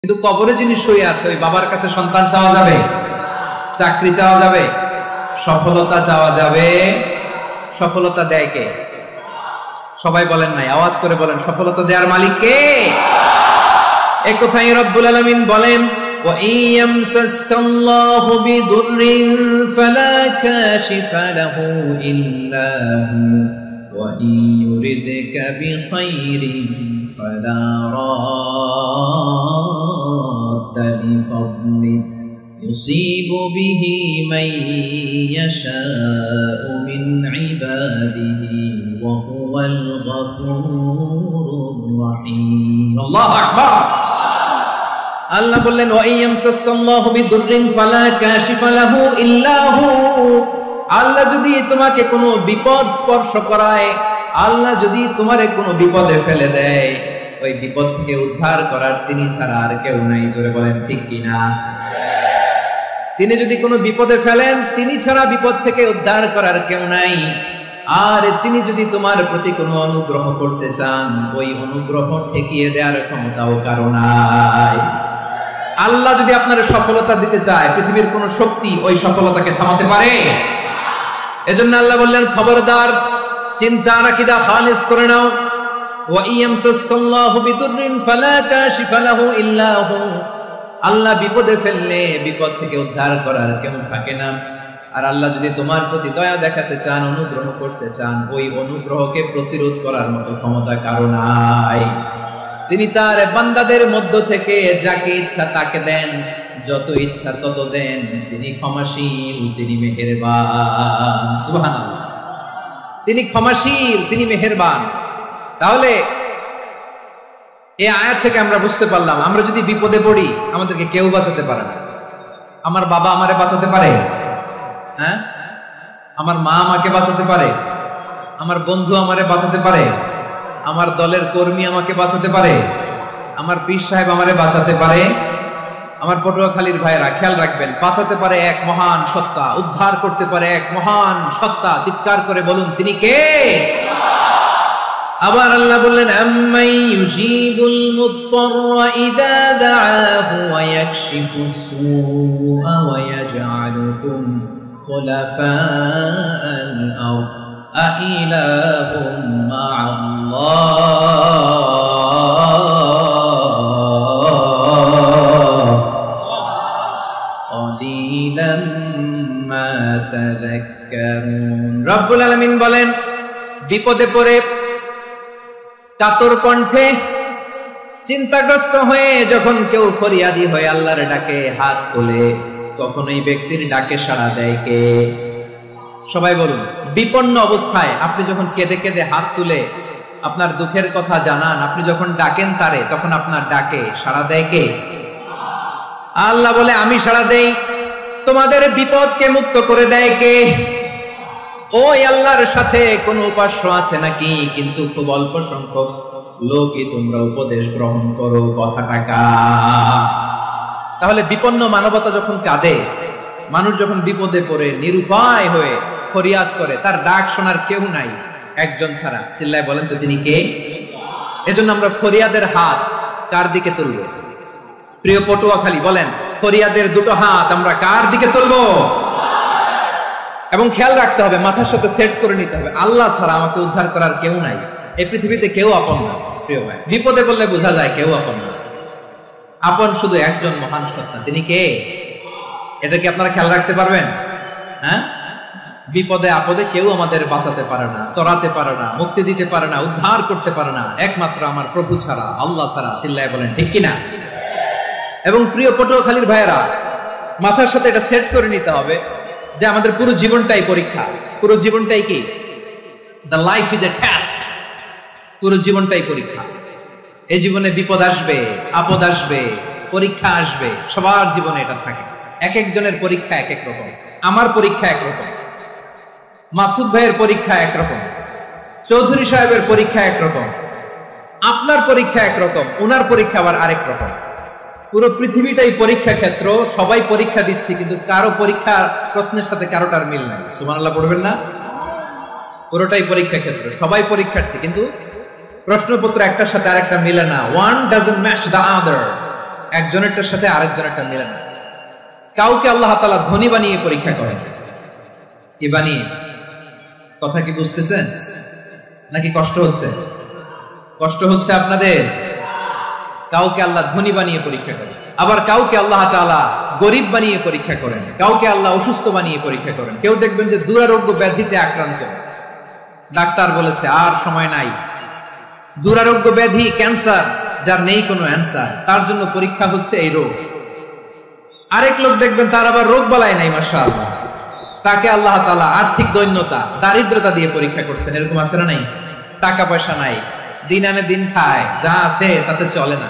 কিন্তু কবরে যিনি শুয়ে আছে ওই বাবার কাছে সন্তান চাওয়া যাবে, চাকরি চাওয়া যাবে, সফলতা চাওয়া যাবে? সফলতা দেয় কে? সবাই বলেন নাই, আওয়াজ করে বলেন, সফলতা দেওয়ার মালিক কে? এই কথাই রব্বুল আলামিন বলেন, ওয়া ইয়ামসাসকাল্লাহু বিদুররিন ফালা কাশিফা লাহু ইল্লা হু ওয়া ইয়ুরিদকা বিখাইরিন ফালা রাদ্দা লিফাদলি يصيب به من يشاء من عباده وهو الغفور الرحيم الله أكبر আল্লাহ বললেন ওয়া ইয়ামসাসকাল্লাহু বিদুররিন ফালা কাশিফা লাহু ইল্লা হু। আল্লাহ যদি তোমাকে কোনো বিপদ স্পর্শ করায়, আল্লাহ যদি তোমারে কোনো বিপদে ফেলে দেয়, ওই বিপদ থেকে উদ্ধার করার তিনি ছাড়া আর কেউ নাই। জোরে বলেন ঠিক কি না? তিনি যদি কোনো বিপদে ফেলেন, তিনি ছাড়া বিপদ থেকে উদ্ধার করার কেউ নাই। আর তিনি যদি তোমার প্রতি কোনো অনুগ্রহ করতে চান, ওই অনুগ্রহ ঠেকিয়ে দেওয়ার ক্ষমতাও কারো নাই। আল্লাহ যদি আপনার সফলতা দিতে চায়, পৃথিবীর কোন শক্তি ওই সফলতাকে থামাতে পারে? এজন্য আল্লাহ বললেন, খবরদার, চিন্তা আকীদা খালিস করে নাও। ওয়া ইয়ামসাসকাল্লাহু বিদুররিন ফালা কাশিফা লাহু ইল্লা হু। আল্লাহ বিপদে ফেললে বিপদ থেকে উদ্ধার করার কেউ থাকে না। আর আল্লাহ যদি তোমার প্রতি দয়া দেখাতে চান, অনুগ্রহ করতে চান, ওই অনুগ্রহকে প্রতিরোধ করার মতো ক্ষমতা কারো নাই। তিনি তার বান্দাদের মধ্য থেকে যাকে ইচ্ছা তাকে দেন, যত ইচ্ছা তত দেন। তিনি ক্ষমাশীল, তিনি মেহেরবান। সুবহানাল্লাহ। তিনি ক্ষমাশীল, তিনি মেহেরবান। তাহলে এই আয়াত থেকে আমরা বুঝতে পারলাম, আমরা যদি বিপদে পড়ি আমাদেরকে কেউ বাঁচাতে পারে না। আমার বাবা আমারে বাঁচাতে পারে? হ্যাঁ? আমার মা আমাকে বাঁচাতে পারে? আমার বন্ধু আমারে বাঁচাতে পারে? আমার দলের কর্মী আমাকে বাঁচাতে পারে? আমার পীর সাহেব আমারে বাঁচাতে পারে? আমার পটুয়াখালীর ভাইয়েরা খেয়াল রাখবেন, বাঁচাতে পারে এক মহান সত্তা, উদ্ধার করতে পারে এক মহান সত্তা। চিৎকার করে বলুন, তিনি কে? আবার আল্লাহ বললেন, আম্মাই ইউজিবুল মুযতাররা ইযা দাআহু ওয়া ইয়াকশিফুস সুআ ওয়া ইয়াজআলুকুম খুলাফাআল আরদ আইলাহুম মা'আল্লাহ ক্বালিলাম মা তাযাক্কারুন। রব্বুল আলামিন বলেন, বিপদে পড়ে কাতর কণ্ঠে চিন্তাগ্রস্ত হয়ে যখন কেউ ফরিয়াদি হয়ে আল্লাহর ডাকে হাত তোলে, তখন এই ব্যক্তির ডাকে সাড়া দেয় কে? সবাই বলুন, বিপন্ন অবস্থায় আপনি যখন কেঁদে কেঁদে হাত তুলে আপনার দুঃখের কথা জানান, আপনি যখন ডাকেন তারে, তখন আপনার ডাকে সাড়া দেয় কে? আল্লাহ বলে, আমি সাড়া দেই। তোমাদের বিপদকে মুক্ত করে দেয় কে? ওই আল্লাহর সাথে কোন উপাস্য আছে নাকি? কিন্তু খুব অল্প সংখ্যক লোকই তোমরা উপদেশ গ্রহণ করো। কথাটা কার? তাহলে বিপন্ন মানবতা যখন কাঁদে, মানুষ যখন বিপদে পড়ে নিরুপায় হয়ে ফরিয়াদ করে, তার ডাক শোনার কেউ নাই একজন ছাড়া। চিল্লায় বলেন তো, তিনি কে? এজন্য আমরা ফরিয়াদের হাত কার দিকে তুলব? প্রিয় পটুয়াখালী, বলেন, ফরিয়াদের দুটো হাত আমরা কার দিকে তুলবো? এবং খেয়াল রাখতে হবে, মাথার সাথে সেট করে নিতে হবে, আল্লাহ ছাড়া আমাকে উদ্ধার করার কেউ নাই। এই পৃথিবীতে কেউ আপন না। প্রিয় ভাই, বিপদে পড়লে বোঝা যায় কেউ আপন না। আপন শুধু একজন মহান সত্তা, তিনি কে? এটা কি আপনারা খেয়াল রাখতে পারবেন? হ্যাঁ, বিপদে আপদে কেউ আমাদের বাঁচাতে পারে না, তরাতে পারে না, মুক্তি দিতে পারে না, উদ্ধার করতে পারে না, একমাত্র আমার প্রভু ছাড়া, আল্লাহ ছাড়া। চিল্লায় বলেন ঠিক কিনা? এবং প্রিয় পটুয়াখালীর ভাইয়েরা, মাথার সাথে এটা সেট করে নিতে হবে যে আমাদের পুরো জীবনটাই পরীক্ষা। পুরো জীবনটাই কি? The life is a test. পুরো জীবনটাই পরীক্ষা। এই জীবনে বিপদ আসবে, আপদ আসবে, পরীক্ষা আসবে, সবার জীবনে এটা থাকে। এক একজনের পরীক্ষা এক এক রকম। আমার পরীক্ষা একরকম, মাসুদ ভাইয়ের পরীক্ষা একরকম, চৌধুরী সাহেবের পরীক্ষা একরকম, আপনার পরীক্ষা একরকম, ওনার পরীক্ষা আবার আরেক রকম। পুরো পৃথিবীটাই পরীক্ষা ক্ষেত্র, সবাই পরীক্ষা দিচ্ছি, কিন্তু কারো পরীক্ষা প্রশ্নের সাথে কারোটার মিল নাই। সুবহানাল্লাহ পড়বেন না? পুরোটাই পরীক্ষা ক্ষেত্র, সবাই পরীক্ষার্থী, কিন্তু প্রশ্নপত্র একটার সাথে আরেকটা মিলে না। One doesn't match the other. একজনেরটার সাথে আরেকজনেরটা মিলে না। কাউকে আল্লাহ তাআলা ধনী বানিয়ে পরীক্ষা করেন। কি বানিয়ে? কথা কি বুঝতেছেন নাকি কষ্ট হচ্ছে? কষ্ট হচ্ছে আপনাদের? কাউকে আল্লাহ ধনী বানিয়ে পরীক্ষা করেন, আবার কাউকে আল্লাহ তাআলা গরিব বানিয়ে পরীক্ষা করেন, কাউকে আল্লাহ অসুস্থ বানিয়ে পরীক্ষা করেন। কেউ দেখবেন যে দুরারোগ্য ব্যাধিতে আক্রান্ত, ডাক্তার বলেছে আর সময় নাই, দুরারোগ্য ব্যাধি ক্যান্সার, যার নেই কোনো অ্যান্সার, তার জন্য পরীক্ষা হচ্ছে এই রোগ। আরেক লোক দেখবেন তার আবার রোগ বালাই নাই, মাশাআল্লাহ, তাকে আল্লাহ তাআলা আর্থিক দৈন্যতা, দারিদ্রতা দিয়ে পরীক্ষা করছেন। এরকম আছে না নাই? টাকা পয়সা নাই, দিন আনে দিন খায়, যা আছে তাতে চলে না,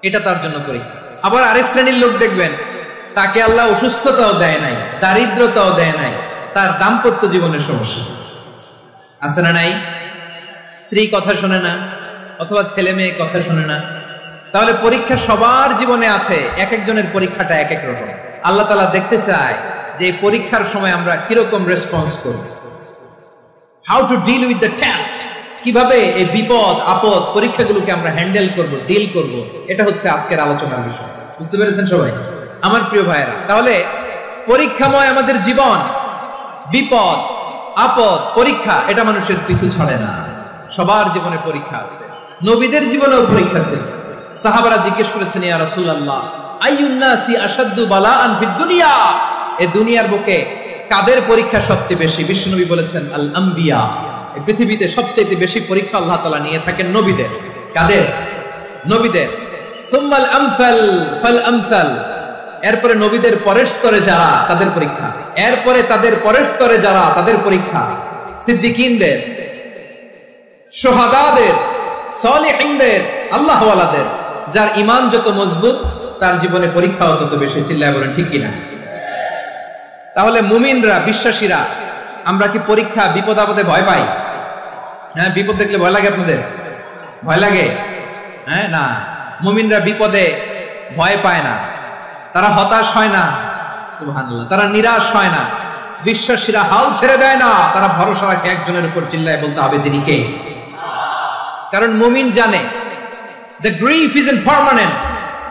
এটা তার জন্য পরীক্ষা। আবার আরেক শ্রেণীর লোক দেখবেন তাকে আল্লাহ অসুস্থতাও দেয় নাই, দারিদ্রতাও দেয় নাই, তার দাম্পত্য জীবনের সমস্যা আছে না নাই? স্ত্রী কথা শোনে না, অথবা ছেলে মেয়ে কথা শোনে না। তাহলে পরীক্ষা সবার জীবনে আছে, এক একজনের পরীক্ষাটা এক এক রকম। আল্লাহ তাআলা দেখতে চায় যে এই পরীক্ষার সময় আমরা কিরকম রেসপন্স করব, how to deal with the test, কিভাবে এই বিপদ আপদ পরীক্ষাগুলোকে আমরা হ্যান্ডেল করব, ডিল করব, এটা হচ্ছে আজকের আলোচনার বিষয়। বুঝতে পেরেছেন সবাই আমার প্রিয় ভাইয়েরা? তাহলে পরীক্ষাময় আমাদের জীবন, বিপদ আপদ পরীক্ষা, এটা মানুষের পিছু ছড়ে না, সবার জীবনে পরীক্ষা আছে। নবীদের জীবনেও পরীক্ষা ছিল। সাহাবারা জিজ্ঞেস করেছেন, ইয়া রাসূলুল্লাহ, আইয়ুন নাসি আশাদ্দু বালাআন ফিদ দুনিয়া, এই দুনিয়ার বুকে কাদের পরীক্ষা সবচেয়ে বেশি? বিশ্বনবী বলেছেন, আল আম্বিয়া, এই পৃথিবীতে সবচেয়ে বেশি পরীক্ষা আল্লাহ তাআলা নিয়ে থাকেন নবীদের। কাদের? নবীদের। সুম্মাল আমসাল ফাল আমসাল, এরপরে নবীদের পরের স্তরে যারা, তাদের পরীক্ষা। এরপরে তাদের পরের স্তরে যারা, তাদের পরীক্ষা। সিদ্দিকিনদের, শুহাদাদের, সলিহিনদের, আল্লাহওয়ালাদের। যার ঈমান যত মজবুত, তার জীবনে পরীক্ষাও তত বেশি। চিল্লায় বলেন ঠিক কিনা? তাহলে মুমিনরা, বিশ্বাসীরা, আমরা কি পরীক্ষা বিপদ আপদে ভয় পাই? হ্যাঁ, বিপদ দেখলে ভয় লাগে আপনাদের? ভয় লাগে? হ্যাঁ, না, মুমিনরা বিপদে ভয় পায় না, তারা হতাশ হয় না, সুবহানাল্লাহ, তারা নিরাশ হয় না। বিশ্বাসীরা হাল ছেড়ে দেয় না, তারা ভরসা রাখে একজনের উপর, চিল্লায় বলতে হবে তিনি কে? কারণ মুমিন জানে the grief isn't permanent,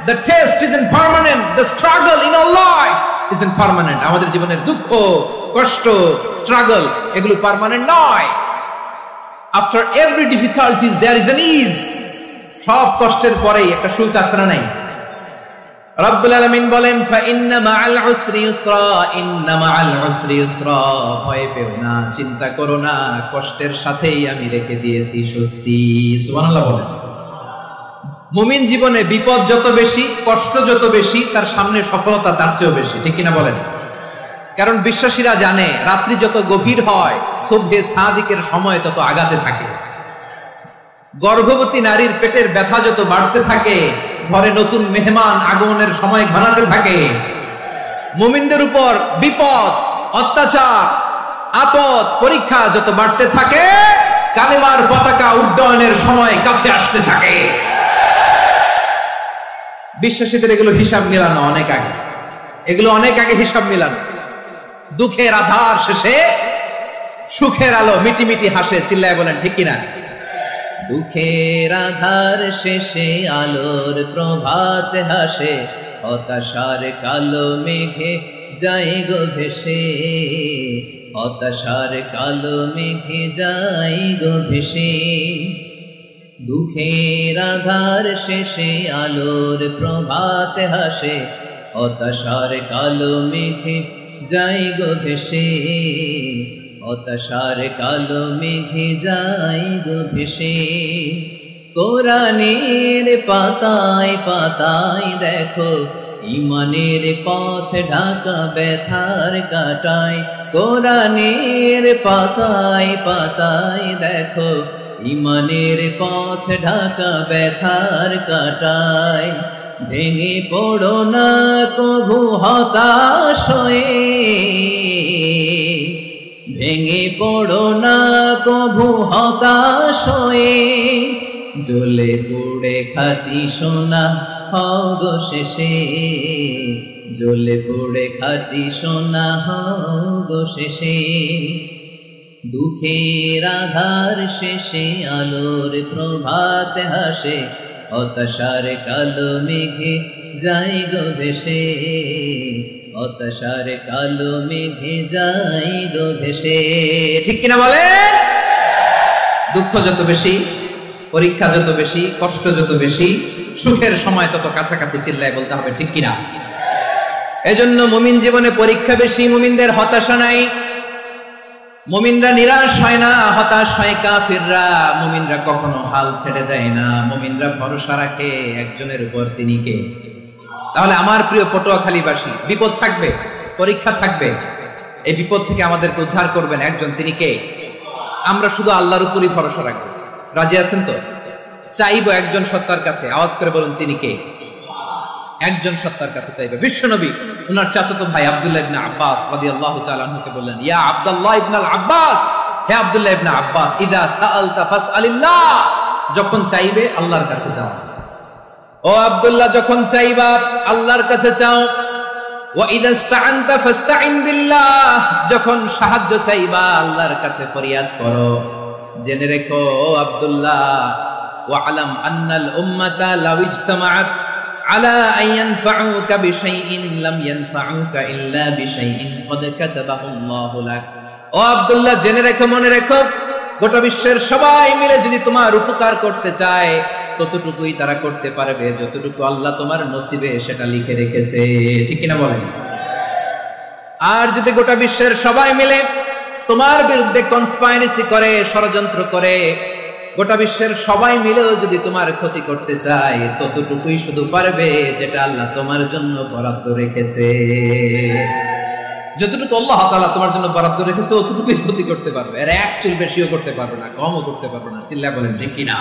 the test isn't permanent, the struggle in our life isn't permanent. আমাদের জীবনের দুঃখ, কষ্ট, স্ট্রাগল, এগুলো পার্মানেন্ট নয়। After every difficulties there is an ease. সব কষ্টের পরেই একটা সুখ আছে না নাই? রব্বুল আলামিন বলেন, ফা ইন্না মাআল উসরি ইউসরা, ইন্না মাআল উসরি ইউসরা, ভয় পেও না, চিন্তা করো না, কষ্টের সাথেই আমি রেখে দিয়েছি স্বস্তি। সুবহানাল্লাহ বলেন। মুমিন জীবনে বিপদ যত বেশি, কষ্ট যত বেশি, তার সামনে সফলতা তার চেয়েও বেশি, ঠিক কিনা বলেন? কারণ বিশ্বাসীরা জানে রাত্রি যত গভীর হয়, সুবহে সাদিকের সময় তত আগাতে থাকে। গর্ভবতী নারীর পেটের ব্যথা যত বাড়তে থাকে, ঘরে নতুন মেহমান আগমনের সময় ঘনাতে থাকে। মুমিনদের উপর বিপদ, অত্যাচার, আপদ, পরীক্ষা যত বাড়তে থাকে, কালেমার পতাকা উড্ডয়নের সময় কাছে আসতে থাকে। বিশ্বাসীদের এগুলো হিসাব মিলানো অনেক আগে, এগুলো অনেক আগে হিসাব মিলানো। দুঃখের আধার শেষে সুখের আলো মিটিমিটি হাসে, চিল্লায় বলেন ঠিক কিনা? দুঃখের আধার শেষে আলোর প্রভাত হাসে, হতাশার কালো মেঘে যায় গো ভেসে, হতাশার কালো মেঘে যায় গো ভেসে। দুঃখের আধার শেষে আলোর প্রভাত হাসে, হতাশার কালো মেঘে যায় গো ভেসে, হতাশার কালো মেঘে যায় গো ভেসে। কোরআনের পাতায় পাতায় দেখো, ঈমানের পথ ঢাকা ব্যথার কাটায়। কোরআনের পাতায় পাতায় দেখো, ঈমানের পথ ঢাকা ব্যথার কাটায়। ভেঙে পড়ো না কভু হতাশ হয়ে, ভেঙে পড়ো না কভু হতাশ হয়ে, জ্বলে পুড়ে খাঁটি সোনা হও গো শেষে, জ্বলে পুড়ে খাঁটি সোনা হও গো শেষে। দুঃখের আধার শেষে আলোর প্রভাত হাসে, হতাশার কালো মেঘে যাই গো ভেসে, হতাশার কালো মেঘে যাই গো ভেসে। ঠিক কিনা বলেন? দুঃখ যত বেশি, পরীক্ষা যত বেশি, কষ্ট যত বেশি, সুখের সময় তত কাছাকাছি চিল্লায় বলতে হবে, ঠিক কিনা? এজন্য মুমিন জীবনে পরীক্ষা বেশি, মুমিনদের হতাশা নাই। মুমিনরা নিরাশ হয় না, হতাশ হয় কাফিররা। মুমিনরা কখনো হাল ছেড়ে দেয় না, মুমিনরা ভরসা রাখে একজনের উপর, তিনি কে? তাহলে আমার প্রিয় পটুয়াখালীবাসী, বিপদ থাকবে, পরীক্ষা থাকবে, এই বিপদ থেকে আমাদেরকে উদ্ধার করবেন একজন, তিনি কে? আমরা শুধু আল্লাহর উপরই ভরসা রাখবো। রাজি আছেন তো? চাইবো একজন সত্তার কাছে, আওয়াজ করে বলুন তিনি কে? একজন সত্তার কাছে চাইবে। বিশ্বনবী ওনার চাচাতো ভাই আব্দুল্লাহ ইবনে আব্বাস রাদিয়াল্লাহু তাআলা আনহুকে বললেন, ইয়া আব্দুল্লাহ ইবনে আব্বাস, হে আব্দুল্লাহ ইবনে আব্বাস, ইদা সাআলতা ফাসআলিল্লাহ, যখন চাইবে আল্লাহর কাছে যাও। ও আব্দুল্লাহ, যখন চাইবা আল্লাহর কাছে চাও। ওয়া ইদা ইসতাআনতা ফাসতাইন বিল্লাহ, যখন সাহায্য চাইবা আল্লাহর কাছে ফরিয়াদ করো। জেনে রেখো ও আব্দুল্লাহ, ওয়া আলাম আন্নাল উম্মাতা লাউ ইজতামাআত আলা আন ইয়ানফাউকা বিশাইইন লাম ইয়ানফাউকা ইল্লা বিশাইইন ক্বাদ কাতাবাহু আল্লাহু লাক। ও আব্দুল্লাহ, জেনে রেখো, মনে রেখো, গোটা বিশ্বের সবাই মিলে যদি তোমার উপকার করতে চায় ততটুকুই তারা করতে পারবে যতটুকু আল্লাহ তোমার নসিবে সেটা লিখে রেখেছে। ঠিক কিনা বলেন? আর যদি গোটা বিশ্বের সবাই মিলে তোমার বিরুদ্ধে কনস্পাইরেসি করে, ষড়যন্ত্র করে, গোটা বিশ্বের সবাই মিলেও যদি তোমার ক্ষতি করতে চায় ততটুকুই শুধু পারবে যেটা আল্লাহ তোমার জন্য বরাদ্দ রেখেছে। যতটুকু আল্লাহ তাআলা তোমার জন্য বরাদ্দ রেখেছে অতটুকুই ক্ষতি করতে পারবে, এর এক চুল বেশিও করতে পারবে না, কমও করতে পারবে না। চিল্লা বলেন ঠিক কিনা?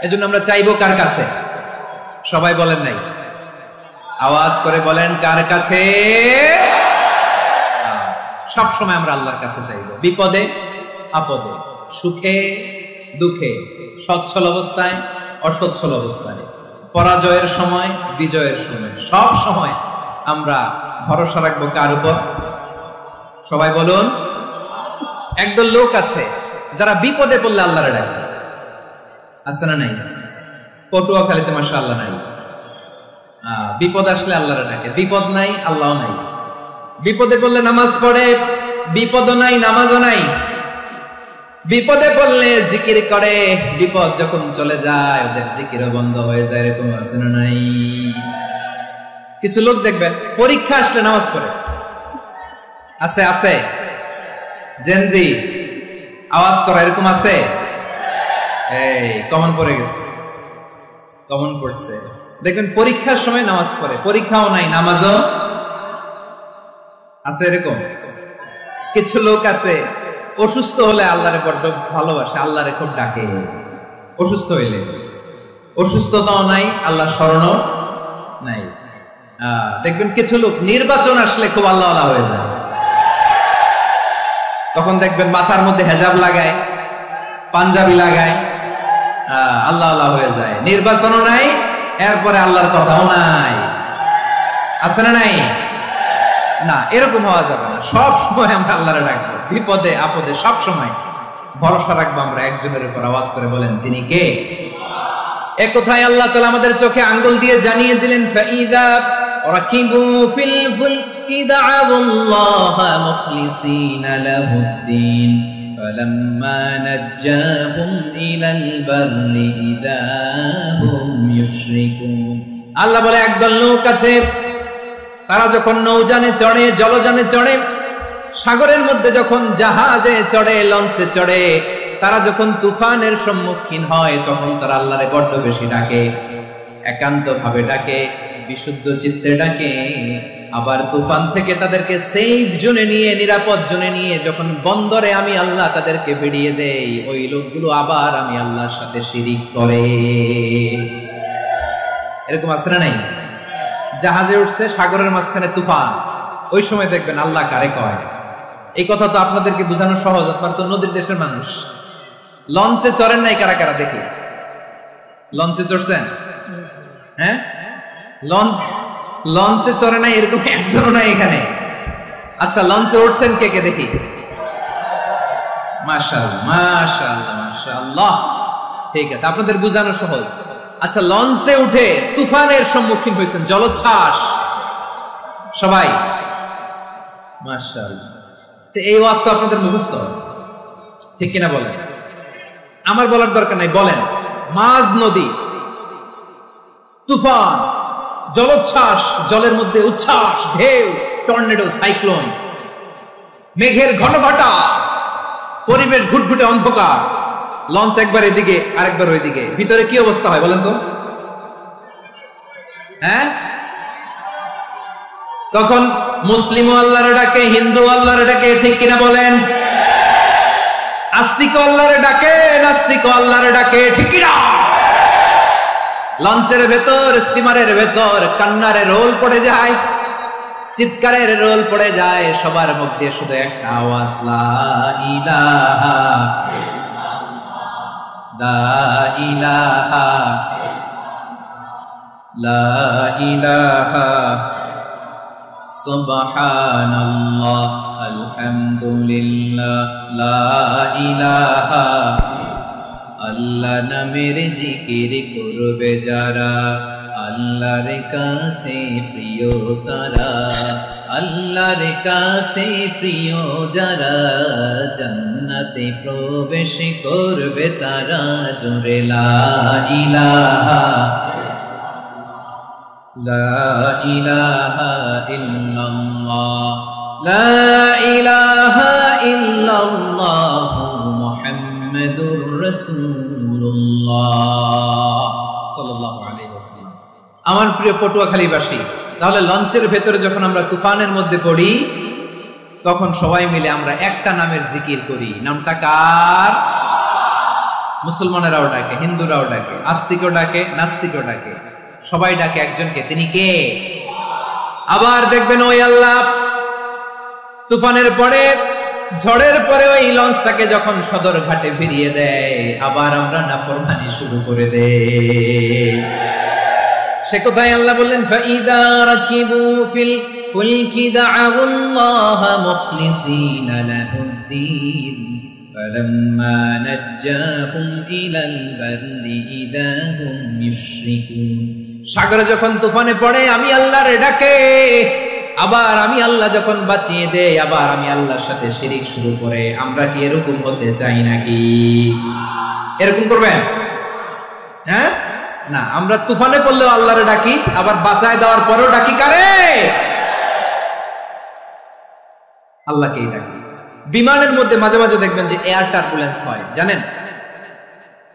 এজন্য আমরা চাইবো কার কাছে? সবাই বলেন নাই, আওয়াজ করে বলেন কার কাছে? সব সময় আমরা আল্লাহর কাছে চাইবো, বিপদে আপদে, সুখে দুঃখে, সচ্ছল অবস্থায় অসচ্ছল অবস্থায়, পরাজয়ের সময় বিজয়ের সময়, সব সময় আমরা ভরসা রাখবো কার উপর? সবাই বলুন। একদল লোক আছে যারা বিপদে পড়লে আল্লাহরে ডাকে, আছে না নাই? পটুয়াখালীতে মাশাআল্লাহ নাই। বিপদ আসলে আল্লাহরে ডাকে, বিপদ নাই আল্লাহও নাই। বিপদে পড়লে নামাজ পড়ে, বিপদও নাই নামাজও নাই। বিপদে পড়লে জিকির করে, বিপদ যখন চলে যায় ওদের জিকিরও বন্ধ হয়ে যায়। এরকম আছে না নাই? কিছু লোক দেখবেন পরীক্ষা আসলে নামাজ পড়ে, আছে আছে, জেনজি আওয়াজ করা, এরকম আছে। এই কমন পড়ে গেছে, কমন পড়ছে। দেখবেন পরীক্ষার সময় নামাজ পড়ে, পরীক্ষাও নাই নামাজও আছে। এরকম কিছু লোক আছে অসুস্থ হলে আল্লাহরে বড্ড ভালোবাসে, আল্লাহরে খুব ডাকে। অসুস্থ হইলে, অসুস্থতাও নাই, আল্লাহর স্মরণও নাই। দেখবেন কিছু লোক নির্বাচন আসলে খুব আল্লাহওয়ালা হয়ে যায়, তখন দেখবেন মাথার মধ্যে হেজাব লাগায়, পাঞ্জাবি লাগায়, আল্লাহওয়ালা হয়ে যায়। নির্বাচনও নাই, এরপরে আল্লাহর কথাও নাই। আছে না নাই? না, এরকম হওয়া যাবে না। সব সময় আমরা আল্লাহরে ডাকবো, বিপদে আপদে সব সময় ভরসা রাখবো আমরা একজনের উপর। আওয়াজ করে বলেন তিনি কে? এ কথায় আল্লাহ তাআলা আমাদের চোখে আঙ্গুল দিয়ে জানিয়ে দিলেন, ফাইদা রাকিবু ফিল ফুলকি দা'আউল্লাহা মুখলিসিনা লাহুদ্দিন ফালাম্মা নাজ্জাহুম ইলাল বাররি ইযা হুম ইউশরিকুন। আল্লাহ বলে একদল লোক আছে, তারা যখন নৌযানে চড়ে, জলযানে চড়ে, সাগরের মধ্যে যখন জাহাজে চড়ে, লঞ্চে চড়ে, তারা যখন তুফানের সম্মুখীন হয় তখন তারা আল্লাহরে বড্ড বেশি ডাকে, একান্ত ভাবে ডাকে, বিশুদ্ধ চিত্তে ডাকে। আবার তুফান থেকে তাদেরকে সেফ জোনে নিয়ে, নিরাপদ জোনে নিয়ে যখন বন্দরে আমি আল্লাহ তাদেরকে বেরিয়ে দেই, ওই লোকগুলো আবার আমি আল্লাহর সাথে শিরিক করে। এরকম আছে না নাই? জাহাজে উঠছে, সাগরের মাঝখানে তুফান, ওই সময় দেখবেন আল্লাহ কারে কয়। এই কথা তো আপনাদেরকে বোঝানো সহজ, আপনারা তো নদীর দেশের মানুষ। লঞ্চে চড়েন নাই কারা কারা? দেখি, লঞ্চে চড়ছেন? হ্যাঁ, লঞ্চে চড়ে নাই এরকম একজনও নাই এখানে। আচ্ছা, লঞ্চে উঠছেন কে কে? দেখি। মাশাআল্লাহ মাশাআল্লাহ মাশাআল্লাহ, ঠিক আছে, আপনাদের বোঝানো সহজ। আচ্ছা, লঞ্চে উঠে তুফানের সম্মুখীন হয়েছেন, জলোচ্ছ্বাস সবাই, মাশাআল্লাহ। তো এই ওয়াজ তো আপনাদের মুখস্থ, ঠিক কিনা বলেন? আমার বলার দরকার নাই, বলেন। মাঝ নদী, তুফান, জলোচ্ছ্বাস, জলের মধ্যে উচ্ছ্বাস, ঢেউ, টর্নেডো, সাইক্লোন, মেঘের ঘনঘটা, পরিবেশ ঘুটঘুটে অন্ধকার, লঞ্চ একবার এদিকে আরেকবার ওইদিকে, ভিতরে কি অবস্থা হয় বলেন তো? হ্যাঁ, তখন মুসলিম আল্লাহর ডাকে, হিন্দু আল্লাহর ডাকে, ঠিক কিনা বলেন? আস্তিক আল্লাহর ডাকে, নাস্তিক আল্লাহর ডাকে, ঠিক কিনা? লঞ্চের ভেতর, স্টিমারের ভেতর কান্নারে রোল পড়ে যায়, চিৎকারের রোল পড়ে যায়, সবার মুখ দিয়ে শুধু একটা আওয়াজ, লা ইলাহা লা ইলাহা লা ইলাহা সুবহানাল্লাহ আলহামদুলিল্লাহ লা ইলাহা। আল্লাহ নামের জিকির করবে যারা, আল্লাহর কাছে প্রিয় তারা, আল্লাহর কাছে প্রিয় যারা, জান্নাতে প্রবেশ করবে তারা, জোরে লা ইলাহা লা ইলাহা ইল্লাল্লাহ লা ইলাহা ইল্লাল্লাহ মুহাম্মাদুর রাসূলুল্লাহ সাল্লাল্লাহু আলাইহি ওয়াসাল্লাম। আমার প্রিয় পটুয়াখালীবাসী, তাহলে লঞ্চের ভেতরে যখন আমরা তুফানের মধ্যে পড়ি, তখন সবাই মিলে আমরা একটা নামের জিকির করি। নামটা কার? মুসলমানেরাও ডাকে, হিন্দুরাও ডাকে, আস্তিকও ডাকে, নাস্তিকও ডাকে, সবাই ডাকে একজনকে, তিনি কে? আবার দেখবেন ওই আল্লাহ তুফানের পরে, ঝড়ের পরে ওই লঞ্চটাকে যখন সদর ঘাটে ফিরিয়ে দেয়, আবার আমরা নাফরমানি শুরু করে দেই। সে কোথায়? আল্লাহ বললেন, ফাইদা রাকিবু ফিল ফুলকি দা'আউল্লাহ মুখলিসিনা লাহুদ্দিন ফালাম্মা নাজ্জাহুম ইলাল বাররি ইযা হুম ইউশরিকুন। সাগরে যখন তুফানে পড়ে আমি আল্লাহর ডাকে, আবার আমি আল্লাহ যখন বাঁচিয়ে দেই, আবার আমি আল্লাহর সাথে শিরিক শুরু করে। আমরা কি এরকম হতে চাই নাকি? এরকম করবেন? হ্যাঁ না, আমরা তুফানে পড়লেও আল্লাহরে ডাকি, আবার বাঁচায় দেওয়ার পরেও ডাকি কারে? আল্লাহকেই ডাকি। বিমানের মধ্যে মাঝে মাঝে দেখবেন যে এয়ার টার্বুলেন্স হয়, জানেন?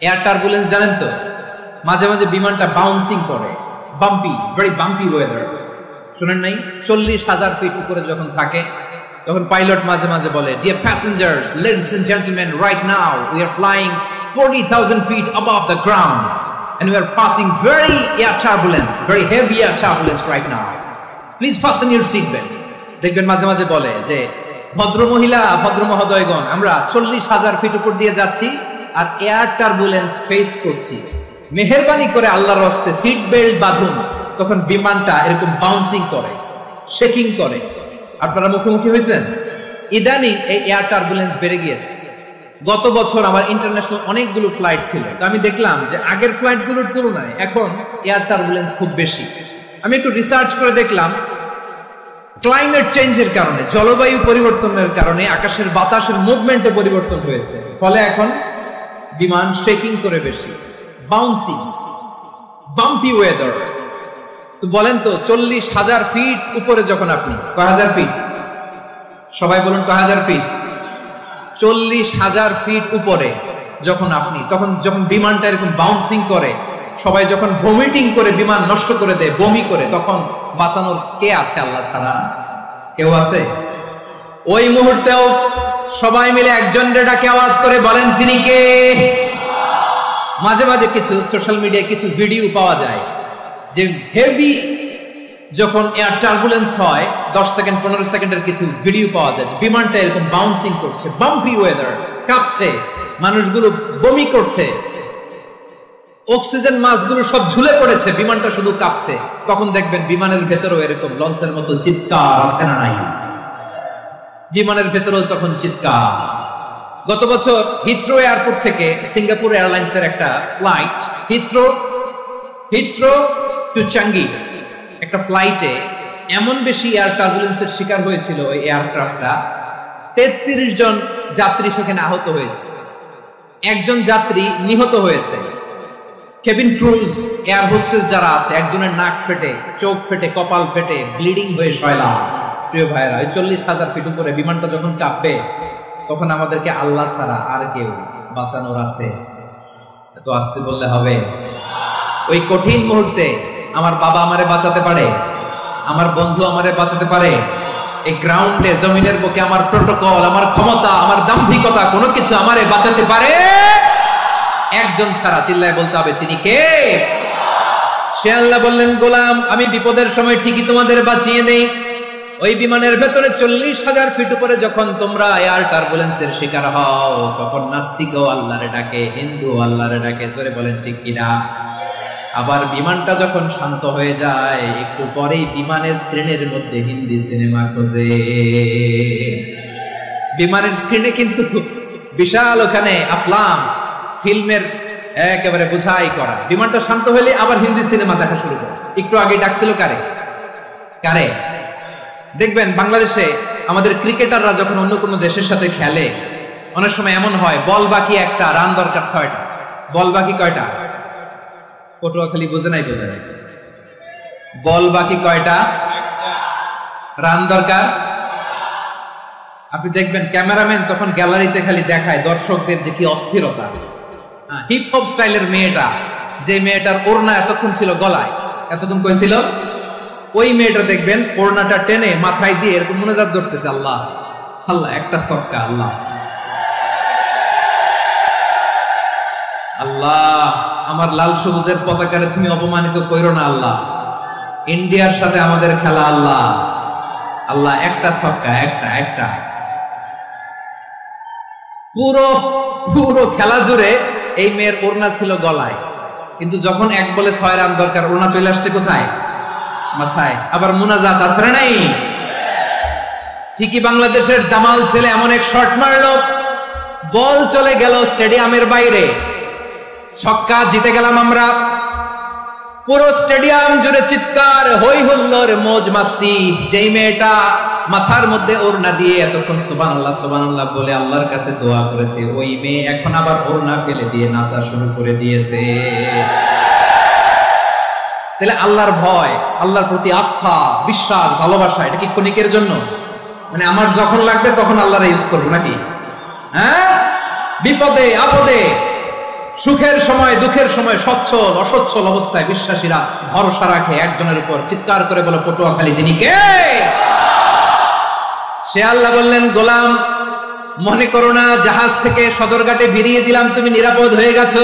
এয়ার টার্বুলেন্স জানেন তো? মাঝে মাঝে বিমানটা বাউন্সিং করে, বাম্পি, ভেরি বাম্পি ওয়েদার। শুনেন নাই? 40,000 ফিট উপরে যখন থাকে, তখন পাইলট মাঝে মাঝে বলে, dear passengers, ladies and gentleman, right now we are flying 40,000 feet above the ground and we are passing very air turbulence, very heavy air turbulence right now. Please fasten your seat belt. দেখবেন মাঝে মাঝে বলে যে, ভদ্র মহিলা, ভদ্র মহোদয়গণ, আমরা 40,000 ফিট উপর দিয়ে যাচ্ছি আর এয়ার টার্বুলেন্স ফেস করছি, মেহেরবানি করে আল্লাহর রাস্তে সিট বেল্ট বাঁধুন। তখন বিমানটা এরকম বাউন্সিং করে, শেকিং করে। আপনারা মুখোমুখি হয়েছেন? ইদানিং এই এয়ার টার্বুলেন্স বেড়ে গিয়েছে। গত বছর আমার ইন্টারন্যাশনাল অনেকগুলো ফ্লাইট ছিল, তো আমি দেখলাম যে আগের ফ্লাইটগুলোর তুলনায় এখন এয়ার টার্বুলেন্স খুব বেশি। আমি একটু রিসার্চ করে দেখলাম, ক্লাইমেট চেঞ্জের কারণে, জলবায়ু পরিবর্তনের কারণে আকাশের বাতাসের মুভমেন্টে পরিবর্তন হয়েছে, ফলে এখন বিমান শেকিং করে বেশি, বাউন্সিং, বাম্পি ওয়েদার। তো বলেন তো, 40,000 ফিট উপরে যখন আপনি, কয় হাজার ফিট? সবাই বলুন, কয় হাজার ফিট? 40,000 ফিট উপরে যখন আপনি, তখন যখন বিমানটা এরকম বাউন্সিং করে, সবাই যখন ভমিটিং করে বিমান নষ্ট করে দেয়, বমি করে, তখন বাঁচানোর কে আছে আল্লাহ ছাড়া? কেউ আছে? ওই মুহূর্তেও সবাই মিলে একজনের ডাকে আওয়াজ করে বলেন, তিনি কে? মাঝে মাঝে কিছু সোশ্যাল মিডিয়ায় কিছু ভিডিও পাওয়া যায় যে হেভি যখন এয়ার টার্বুলেন্স হয়, 10 সেকেন্ড 15 সেকেন্ডের কিছু ভিডিও পাওয়া যায়, বিমানটা এরকম বাউন্সিং করছে, বাম্পি ওয়েদার, কাঁপছে, মানুষগুলো বমি করছে, অক্সিজেন মাস্কগুলো সব ঝুলে পড়েছে, বিমানটা শুধু কাঁপছে। তখন দেখবেন বিমানের ভেতরেও এরকম লঞ্চের মতো চিৎকার আছে না নাই? বিমানের ভেতরেও তখন চিৎকার। গত বছর হিথ্রো এয়ারপোর্ট থেকে সিঙ্গাপুর এয়ারলাইন্সের একটা ফ্লাইট হিথ্রো হিথ্রো টু চাঙ্গি একটা ফ্লাইটে এমন বেশি এয়ার টার্বুলেন্সের শিকার হয়েছিল ওই এয়ারক্রাফটটা, 33 জন যাত্রী সেখানে আহত হয়েছে, একজন যাত্রী নিহত হয়েছে। কেবিন ক্রুজ এয়ার হোস্টেস যারা আছে, একজনের নাক ফেটে, চোখ ফেটে, কপাল ফেটে, ব্লিডিং হয়ে শয়লা। প্রিয় ভাইরা, ওই 40,000 ফিট উপরে বিমানটা যখন কাঁপবে, তখন আমাদেরকে আল্লাহ ছাড়া আর কেউ বাঁচানোর আছে? এত আসতে বললে হবে? ওই কঠিন মুহূর্তে আমার বাবা আমারে বাঁচাতে পারে, আমার বন্ধু আমারে বাঁচাতে পারে। এই গ্রাউন্ডে, জমিনের বুকে আমার প্রোটোকল, আমার ক্ষমতা, আমার দাম্ভিকতা কোনো কিছু আমারে বাঁচাতে পারে? একজন ছাড়া। চিল্লায় বলতে হবে, তিনি কে? সে আল্লাহ বললেন, গোলাম আমি বিপদের সময় ঠিকই তোমাদের বাঁচিয়ে নেই। ওই বিমানের ভেতরে 40,000 ফিট উপরে যখন তোমরা এয়ার টার্বুলেন্সের শিকার হও, তখন নাস্তিকও আল্লাহরে ডাকে, হিন্দু আল্লাহরে ডাকে। জোরে বলেন ঠিক কিনা? আবার বিমানটা যখন শান্ত হয়ে যায়, একটু পরেই বিমানের স্ক্রিনের মধ্যে হিন্দি সিনেমা খোঁজে। বিমানের স্ক্রিনে কিন্তু বিশাল ওখানে আফলাম ফিল্মের একেবারে বোঝাই করা। বিমানটা শান্ত হলে আবার হিন্দি সিনেমা দেখা শুরু করে। একটু আগে ডাকছিল কারে কারে? দেখবেন বাংলাদেশে আমাদের ক্রিকেটাররা যখন অন্য কোনো দেশের সাথে খেলে, অনেক সময় এমন হয় বল বাকি একটা, রান দরকার 6টা। বল বাকি কয়টা? পটুয়াখালী বোঝে নাই, বোঝে নাই। বল বাকি কয়টা? রান দরকার। আপনি দেখবেন ক্যামেরাম্যান তখন গ্যালারিতে খালি দেখায় দর্শকদের যে কি অস্থিরতা। হিপ হপ স্টাইলের মেয়েটা, যে মেয়েটার ওড়না এতক্ষণ ছিল গলায়, এতক্ষণ কই ছিল, ওই মেয়েটা দেখবেন ওড়নাটা টেনে মাথায় দিয়ে এরকম মুনাজাত ধরতেছে, আল্লাহ আল্লাহ, একটা সক্কা, আল্লাহ আল্লাহ, আমার লাল সবুজের পতাকারে তুমি অপমানিত কইরো না আল্লাহ, ইন্ডিয়ার সাথে আমাদের খেলা, আল্লাহ আল্লাহ, একটা সক্কা, একটা একটা। পুরো পুরো খেলা জুড়ে এই মেয়ের ওড়না ছিল গলায়, কিন্তু যখন 1 বলে 6 রান দরকার, ওড়না চলে আসছে কোথায়? মাথায়। আবার মুনাজাত আসরে নাই। ঠিকই বাংলাদেশের দামাল ছেলে এমন এক শট মারলো, বল চলে গেল স্টেডিয়ামের বাইরে, ছক্কা, জিতে গেলাম আমরা। পুরো স্টেডিয়াম জুড়ে চিৎকার, হই হুল্লোর, মৌজ মাস্তি। যেই মেয়েটা মাথার মধ্যে ওড়না দিয়ে এতক্ষণ সুবহানাল্লাহ সুবহানাল্লাহ বলে আল্লাহর কাছে দোয়া করেছে, ওই মেয়ে এখন আবার ওড়না ফেলে দিয়ে নাচা শুরু করে দিয়েছে। তাহলে আল্লাহর ভয়, আল্লাহর প্রতি আস্থা, বিশ্বাস, ভালোবাসা, এটা কি ক্ষণিকের জন্য? মানে আমার যখন লাগবে তখন আল্লাহর ইউজ করবো নাকি? হ্যাঁ, বিপদে আপদে, সুখের সময় দুঃখের সময়, সচ্ছল অসচ্ছল অবস্থায় বিশ্বাসীরা ভরসা রাখে একজনের উপর। চিৎকার করে বলো, পটুয়াখালী তিনি কে? সে আল্লাহ বললেন, গোলাম মনে করো না জাহাজ থেকে সদরঘাটে ভিড়িয়ে দিলাম, তুমি নিরাপদ হয়ে গেছো।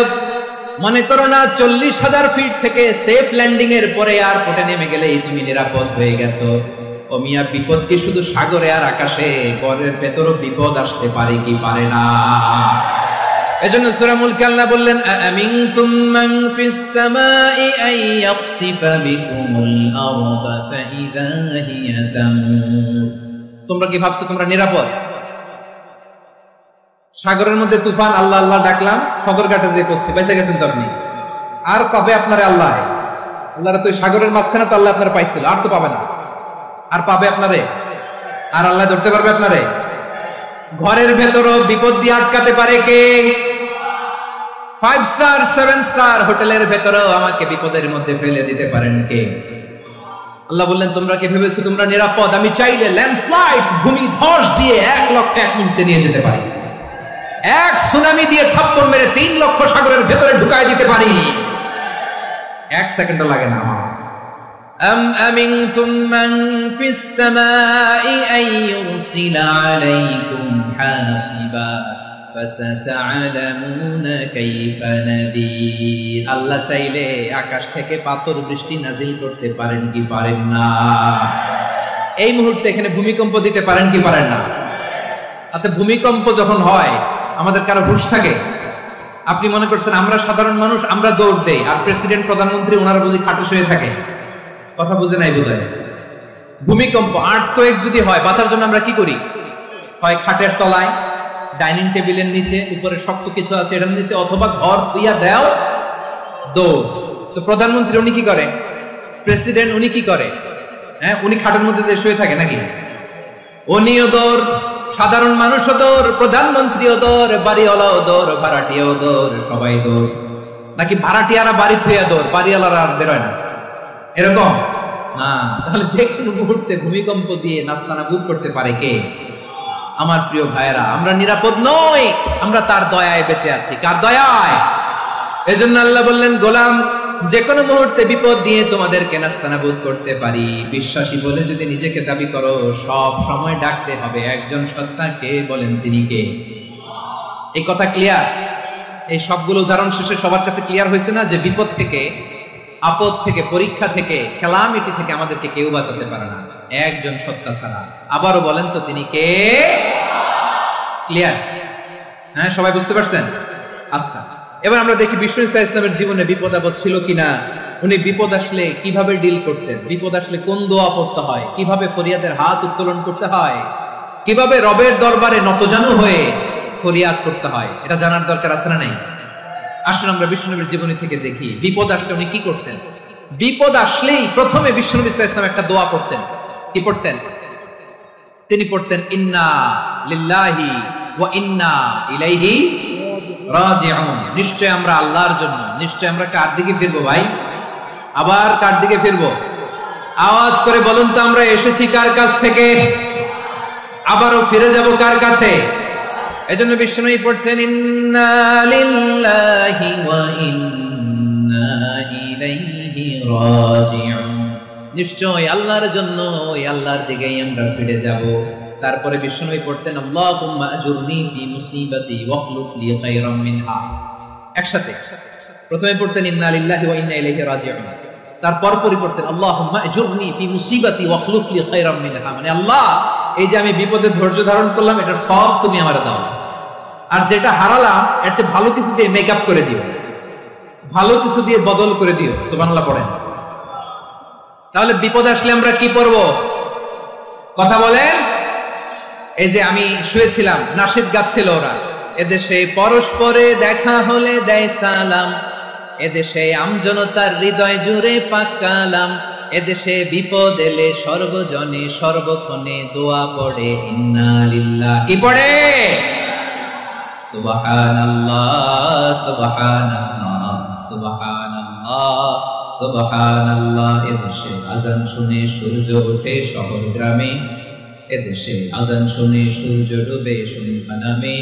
মনে করো না 40,000 ফিট থেকে সেফ ল্যান্ডিং এর পরে এয়ারপোর্টে নেমে গেলেই তুমি নিরাপদ হয়ে গেছো। ও মিয়া, বিপদ কি শুধু সাগরে আর আকাশে? ঘরের ভেতরও বিপদ আসতে পারে কি পারে না? এজন্য সূরা মুলকে আল্লাহ বললেন, আমিনতুম মান ফিস সামাই আন ইয়াখসিফা বিকুমুল আরদা ফাইযা হিয়া তামুর। তোমরা কি ভাবছো তোমরা নিরাপদ? সাগরের মধ্যে তুফান, আল্লাহ আল্লাহ ডাকলাম, সদরঘাটে যে পড়ছে, বেঁচে গেছেন তো আপনি। আর পাবে আপনারে আল্লাহ? আল্লাহরা তো সাগরের মাঝখানে তো আল্লাহ আপনার পাইছিল, আর তো পাবে না। আর পাবে আপনারে? আর আল্লাহ ধরতে পারবে আপনারে? ঘরের ভেতরও বিপদ দিয়ে আটকাতে পারে কে? 5 স্টার 7 স্টার হোটেলের ভেতরেও আমাকে বিপদের মধ্যে ফেলে দিতে পারেন কে? আল্লাহ বললেন, তোমরা কি ভেবেছো তোমরা নিরাপদ? আমি চাইলে ল্যান্ডস্লাইডস, ভূমি ধস দিয়ে 1 লক্ষ 1 মুহূর্তে নিয়ে যেতে পারি। এক সুনামি দিয়ে থাপ্পড় মেরে 3 লক্ষ সাগরের ভেতরে ঢুকায় দিতে পারি। 1 সেকেন্ডও লাগে না আমার। আম আমিনতুম মান ফিস সামাই আন ইউরসিলা আলাইকুম হাসিবা ফাসাতা'লামুনা কাইফা নাযীর। আল্লাহ চাইলে আকাশ থেকে পাথর বৃষ্টি নাজিল করতে পারেন কি পারেন না? এই মুহূর্তে এখানে ভূমিকম্প দিতে পারেন কি পারেন না? আচ্ছা, ভূমিকম্প যখন হয় আমাদের কারো হুঁশ থাকে? আপনি মনে করছেন আমরা সাধারণ মানুষ, আমরা দৌড় দেই, আর প্রেসিডেন্ট প্রধানমন্ত্রী ওনারা বুঝি খাটে শুয়ে থাকে? কথা বুঝে নাই বোধহয়। ভূমিকম্প, আর্থকোয়েক যদি হয়, বাঁচার জন্য আমরা কি করি? হয় খাটের তলায়, ডাইনিং টেবিলের নিচে, উপরে শক্ত কিছু আছে এটার নিচে, অথবা ঘর থুইয়া দেও দৌড়। তো প্রধানমন্ত্রী উনি কি করে, প্রেসিডেন্ট উনি কি করে? হ্যাঁ, উনি খাটের মধ্যে যে শুয়ে থাকে নাকি? উনিও দৌড়, সাধারণ মানুষও দৌড়, প্রধানমন্ত্রীও দৌড়, বাড়িওয়ালাও দৌড়, ভাড়াটিয়াও দৌড়, সবাই দৌড়। নাকি ভাড়াটিয়ারা বাড়ি থুইয়া দৌড়, বাড়িওয়ালারা আর বেরোয় না, এরকম না? তাহলে যে কোনো মুহূর্তে ভূমিকম্প দিয়ে নাস্তানাবুদ করতে পারে কে? আমার প্রিয় ভাইয়েরা, আমরা নিরাপদ নই, আমরা তার দয়ায় বেঁচে আছি। কার দয়ায়? এজন্য আল্লাহ বললেন, গোলাম, যে কোনো মুহূর্তে বিপদ দিয়ে তোমাদেরকে নাস্তানাবুদ করতে পারি। বিশ্বাসী বলে যদি নিজেকে দাবি করো, সব সময় ডাকতে হবে একজন সত্তাকে। বলেন তিনি কে? এই কথা ক্লিয়ার? এই সবগুলো উদাহরণ শেষে সবার কাছে ক্লিয়ার হয়েছে না যে বিপদ থেকে, আপদ থেকে, পরীক্ষা থেকে, ক্যালামিটি থেকে আমাদেরকে কেউ বাঁচাতে পারে না একজন সত্তা ছাড়া। আবারও বলেন তো তিনি কে? ক্লিয়ার? হ্যাঁ, সবাই বুঝতে পারছেন? আচ্ছা, এবার আমরা দেখি বিষ্ণু ঈসা ইসলামের জীবনে বিপদ আপদ ছিল কিনা। উনি বিপদ আসলে কিভাবে ডিল করতেন, বিপদ আসলে কোন দোয়া পড়তে হয়, কিভাবে ফরিয়াদের হাত উত্তোলন করতে হয়, কিভাবে রবের দরবারে নতজানু হয়ে ফরিয়াদ করতে হয়, এটা জানার দরকার আছে না নাই? আসুন আমরা বিষ্ণুনবীর জীবনী থেকে দেখি বিপদ আসলে উনি কি করতেন। বিপদ আসলেই প্রথমে বিষ্ণু ঈসা ইসলাম একটা দোয়া পড়তেন। কি পড়তেন? তিনি পড়তেন, ইন্না লিল্লাহি ওয়া ইন্না ইলাইহি রাজিউন। নিশ্চয় আমরা আল্লাহর জন্য, নিশ্চয় আমরা কার দিকে ফিরবো ভাই? আবার কার দিকে ফিরবো? আওয়াজ করে বলুন তো, আমরা এসেছি কার কাছ থেকে, আবারও ফিরে যাব কার কাছে? এজন্য বিষ্ণু পড়ছেন, ইন্না লিল্লাহি ওয়া ইন্না ইলাইহি রাজিউন। নিশ্চয় আল্লাহর জন্য, ওই আল্লাহর দিকেই আমরা ফিরে যাব। তারপরে বিষ্ণু পড়তেন, আল্লাহুম্মা আজুরনি ফি মুসিবাতি ওয়াখলুফ লি খায়রাম মিনহা। একসাথে প্রথমে পড়তেন ইন্না লিল্লাহি ওয়া ইন্না ইলাইহি রাজিউন, তারপর পড়তেন আল্লাহুম্মা আজুরনি ফি মুসিবাতি ওয়াখলুফ লি খায়রাম মিনহা। মানে আল্লাহ, এই যে আমি বিপদে ধৈর্য ধারণ করলাম, এটার সব তুমি আমারে দাও, আর যেটা হারালাম এর চেয়ে ভালো কিছু দিয়ে মেকআপ করে দিও, ভালো কিছু দিয়ে বদল করে দিও। সুবহানাল্লাহ পড়েন। তাহলে বিপদ আসলে আমরা কি পড়ব? কথা বলেন। এই যে আমি শুয়েছিলাম, নাশিদ গাচ্ছিল ওরা, এদেশে পরস্পরে দেখা হলে দেয় সালাম, এদেশে আমজনতার হৃদয় জুড়ে পাক কালাম, এদেশে বিপদ এলে সর্বজনে সর্বক্ষণে দোয়া পড়ে ইন্না লিল্লাহি। কি পড়ে? সুবহানাল্লাহ সুবহানাল্লাহ সুবহানাল্লাহ সুবহানাল্লাহ। এদেশে আজান শুনে সূর্য ওঠে শহর গ্রামে, এদেশে আজান শুনে সূর্য ডুবে সন্ধ্যা নামে,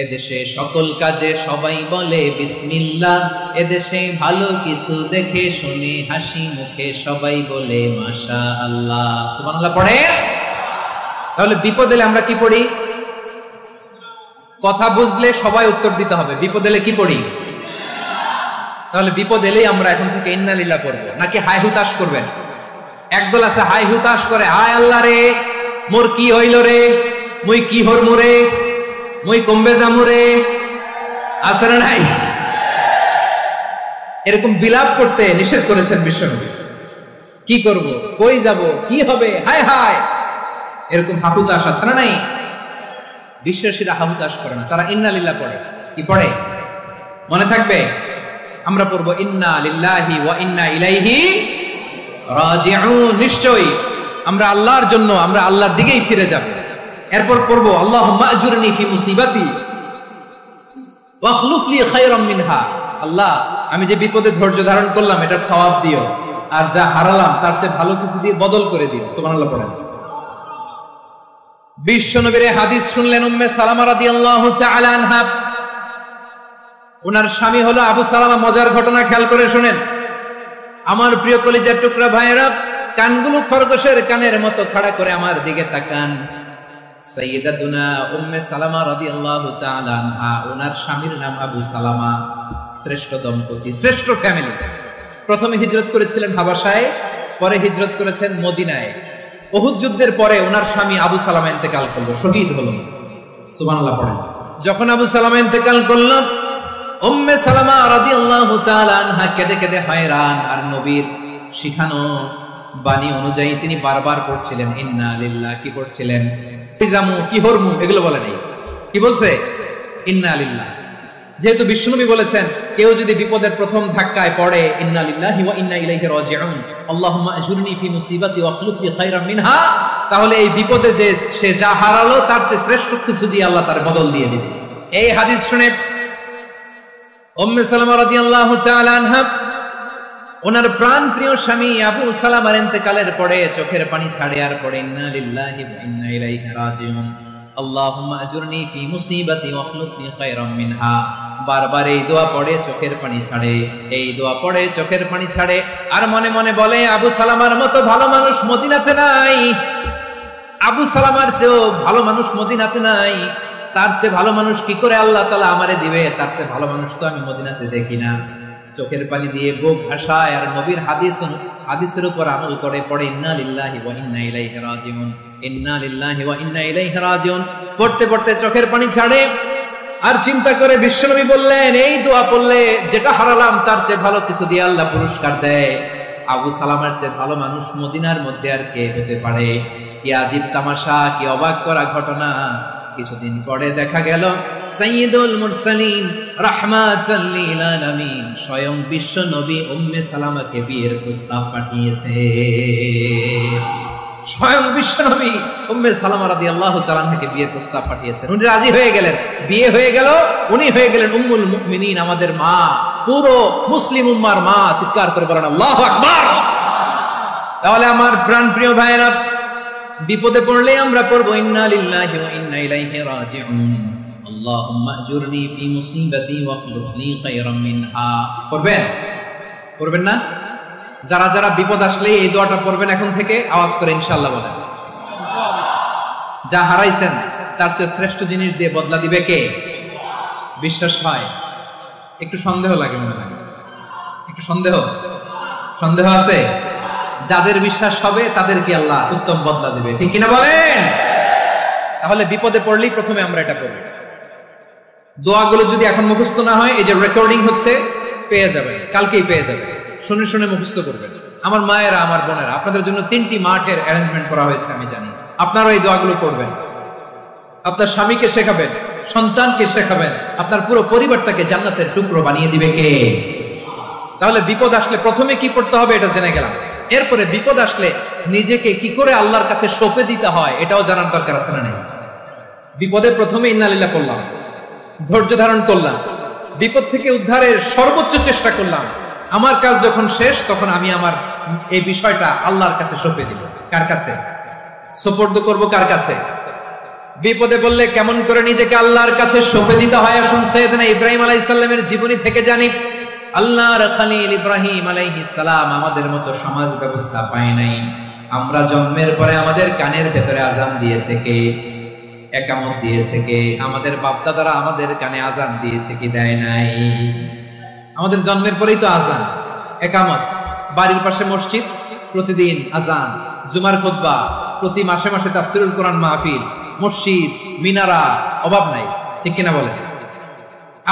এদেশে সকল কাজে সবাই বলে বিসমিল্লাহ, এদেশে ভালো কিছু দেখে শুনে হাসি মুখে সবাই বলে মাশাআল্লাহ। সুবহানাল্লাহ পড়ে। তাহলে বিপদ এলে আমরা কি পড়ি? কথা বুঝলে সবাই উত্তর দিতে হবে, বিপদ এলে কি পড়ি? তাহলে বিপদ এলেই আমরা এখন থেকে ইন্না লিল্লাহ পড়বো, নাকি হাই হুতাশ করবেন? একদল আছে হাই হুতাশ করে, হায় আল্লাহ রে, মোর কি হইল রে, মুই কি হরমু রে, মুই কমবে যামু রে, আছে না নাই? এরকম বিলাপ করতে নিষেধ করেছেন বিশ্বনবী। কি করব, কই যাব, কি হবে, হায় হায়, এরকম হাহুতাশ আছে না নাই? বিশ্বাসীরা হাহুতাশ করে না, তারা ইন্না লিল্লাহ পড়ে। কি পড়ে? মনে থাকবে, আমরা পড়বো ইন্না লিল্লাহি ওয়া ইন্না ইলাইহি রাজিউন। নিশ্চয়ই আমরা আল্লাহর জন্য, আমরা আল্লাহর দিকেই ফিরে যাব। এরপর পড়বো আল্লাহুম্মা আজুরনি ফি মুসিবাতি ওয়াখলুফ লি খায়রাম মিনহা। আল্লাহ, আমি যে বিপদে ধৈর্য ধারণ করলাম এটার সওয়াব দিও, আর যা হারালাম তার চেয়ে ভালো কিছু দিয়ে বদল করে দিও। সুবহানাল্লাহ পড়েন। বিশ্বনবীর হাদিস শুনলেন উম্মে সালামা রাদিয়াল্লাহু তাআলা আনহা। ওনার স্বামী হলো আবু সালামা। মজার ঘটনা খেয়াল করে শুনেন আমার প্রিয় কলিজার টুকরা ভাইয়েরা। কানগুলো খরগোশের কানের মতো খাড়া করে আমার দিকে তাকান। সাইয়্যিদাতুনা উম্মে সালামা রাদিয়াল্লাহু তাআলা আনহা, ওনার স্বামীর নাম আবু সালামা। শ্রেষ্ঠ দম্পতি, শ্রেষ্ঠ ফ্যামিলি। প্রথমে হিজরত করেছিলেন হাবাসায়, পরে হিজরত করেছেন মদিনায়। উহুদ যুদ্ধের পরে ওনার স্বামী আবু সালামা ইন্তেকাল করলো, শহীদ হলো। সুবহানাল্লাহ পড়েন। যখন আবু সালামা ইন্তেকাল করলো, উম্মে সালামা রাদিয়াল্লাহু তাআলা আনহা কেঁদে কেঁদে হয়রান। আর নবীর শিখানো বাণী অনুযায়ী তিনি বারবার পড়ছিলেন ইন্না লিল্লাহ। কি পড়ছিলেন? জামু কি হরমু এগুলো বলে নাই, কি বলছে? ইন্না লিল্লাহ। যেহেতু বিশ্বনবী বলেছেন কেউ যদি বিপদের প্রথম ধাক্কায় পড়ে ইন্না লিল্লাহি ওয়া ইন্না ইলাইহি রাজিউন আল্লাহুম্মা আজুরনি ফি মুসিবাতি ওয়া আখলুফ লি খায়রাম মিনহা, তাহলে এই বিপদে যে সে যা হারালো তার চেয়ে শ্রেষ্ঠ কিছু দিয়ে আল্লাহ তার বদল দিয়ে দিবে। এই হাদিস শুনে উম্মে সালামা রাদিয়াল্লাহু তাআলা আনহা ওনার প্রাণ প্রিয় স্বামী আবু সালামার ইন্তেকালের পরে চোখের পানি ছাড়ে আর পড়ে ইন্না লিল্লাহি ওয়া ইন্না ইলাইহি রাজিউন আল্লাহুম্মা আজুরনি ফি মুসিবাতি ওয়া আখলুফ লি খায়রাম মিনহা। বারবার এই দোয়া পড়ে চোখের পানি ছাড়ে, এই দোয়া পড়ে চোখের পানি ছাড়ে, আর মনে মনে বলে আবু সালামার মতো ভালো মানুষ মদিনাতে নাই, আবু সালামার চেয়েও ভালো মানুষ মদিনাতে নাই, তার চেয়ে ভালো মানুষ কি করে আল্লাহ তাআলা আমারে দিবে, তার চেয়ে ভালো মানুষ তো আমি মদিনাতে দেখি না। চোখের পানি দিয়ে বুক ভাসায় আর নবীর হাদিসের উপর আমল করে পড়ে ইন্না লিল্লাহি ওয়া ইন্না ইলাইহি রাজিউন, ইন্না লিল্লাহি ওয়া ইন্না ইলাইহি রাজিউন। পড়তে পড়তে চোখের পানি ছাড়ে আর চিন্তা করে বিশ্বনবী বললেন এই দোয়া পড়লে যেটা হারালাম তার চেয়ে ভালো কিছু দিয়ে আল্লাহ পুরস্কার দেয়। আবু সালামার চেয়ে ভালো মানুষ মদিনার মধ্যে আর কে হতে পারে? কি আজীব তামাশা, কি অবাক করা ঘটনা। কিছুদিন পরে দেখা গেল সাইয়্যিদুল মুরসালিন রাহমাতাল লিল আলামিন স্বয়ং বিশ্ব নবী উম্মে সালামাকে বিয়ের প্রস্তাব পাঠিয়েছে। স্বয়ং বিশ্ব নবী উম্মে সালামা রাদিয়াল্লাহু তাআলা আনহাকে বিয়ের প্রস্তাব পাঠিয়েছেন। উনি রাজি হয়ে গেলেন, বিয়ে হয়ে গেল, উনি হয়ে গেলেন উম্মুল মুমিনিন, আমাদের মা, পুরো মুসলিম উম্মার মা। চিৎকার করে বলেন আল্লাহু আকবার। তাহলে আমার প্রাণপ্রিয় ভাইরা, বিপদে পড়লে আমরা পড়বো ইন্না লিল্লাহি ওয়া ইন্না ইলাইহি রাজিউন আল্লাহুম্মা আজুরনি ফি মুসিবাতি ওয়া আখলুফ লি খায়রাম মিনহা। পড়বেন? পড়বেন না? যারা যারা বিপদ আসলে এই দোয়াটা পড়বেন এখন থেকে আওয়াজ করে ইনশাআল্লাহ বলেন। যা হারাইছেন তার চেয়ে শ্রেষ্ঠ জিনিস দিয়ে বদলা দিবে কে? বিশ্বাস হয়? একটু সন্দেহ লাগে, মনে লাগে একটু সন্দেহ আছে? যাদের বিশ্বাস হবে তাদেরকে আল্লাহ উত্তম বদলা দিবে, ঠিক কিনা বলেন? তাহলে বিপদে পড়লেই প্রথমে আমরা এটা পড়ব। দোয়াগুলো যদি এখন মুখস্থ না হয়, এই যে রেকর্ডিং হচ্ছে, পেয়ে যাবেন, কালকেই পেয়ে যাবেন। শুনে শুনে মুখস্থ করবেন। আমার মায়েরা, আমার বোনেরা, আপনাদের জন্য 3টি মাঠের অ্যারেঞ্জমেন্ট করা হয়েছে, আমি জানি। আপনারা এই দোয়াগুলো পড়বেন, আপনার স্বামীকে শেখাবেন, সন্তানকে শেখাবেন, আপনার পুরো পরিবারটাকে জান্নাতের টুকরো বানিয়ে দিবে কে? তাহলে বিপদ আসলে প্রথমে কি পড়তে হবে এটা জেনে গেলাম। এরপরে বিপদ আসলে নিজেকে কি করে আল্লাহর কাছে সঁপে দিতে হয় এটাও জানার দরকার আছে না নেই? বিপদে প্রথমে ইন্না লিল্লাহ করলাম, ধৈর্য ধারণ করলাম, বিপদ থেকে উদ্ধারের সর্বোচ্চ চেষ্টা করলাম। আমার কাজ যখন শেষ তখন আমি আমার এই বিষয়টা আল্লাহর কাছে সঁপে দিব। কার কাছে সোপর্দ করব? কার কাছে? বিপদে বললে কেমন করে নিজেকে আল্লাহর কাছে সঁপে দিতে হয় আসুন সাইয়েদনা ইব্রাহিম আলাইহিস সালামের জীবনী থেকে জানি। আল্লাহর খলিল ইব্রাহিম আলাইহিস সালাম আমাদের মতো সমাজ ব্যবস্থা পায় নাই। আমরা জন্মের পরে আমাদের কানের ভেতরে আজান দিয়েছে কে? একামত দিয়েছে কে? আমাদের বাপদাদারা আমাদের কানে আজান দিয়েছে কি? দেয় নাই। আমাদের জন্মের পরেই তো আজান, একামত, বাড়ির পাশে মসজিদ, প্রতিদিন আজান, জুমার খুতবা, প্রতি মাসে মাসে তাফসীরুল কোরআন মাহফিল, মসজিদ, মিনারা, অভাব নাই, ঠিক কিনা বলেন?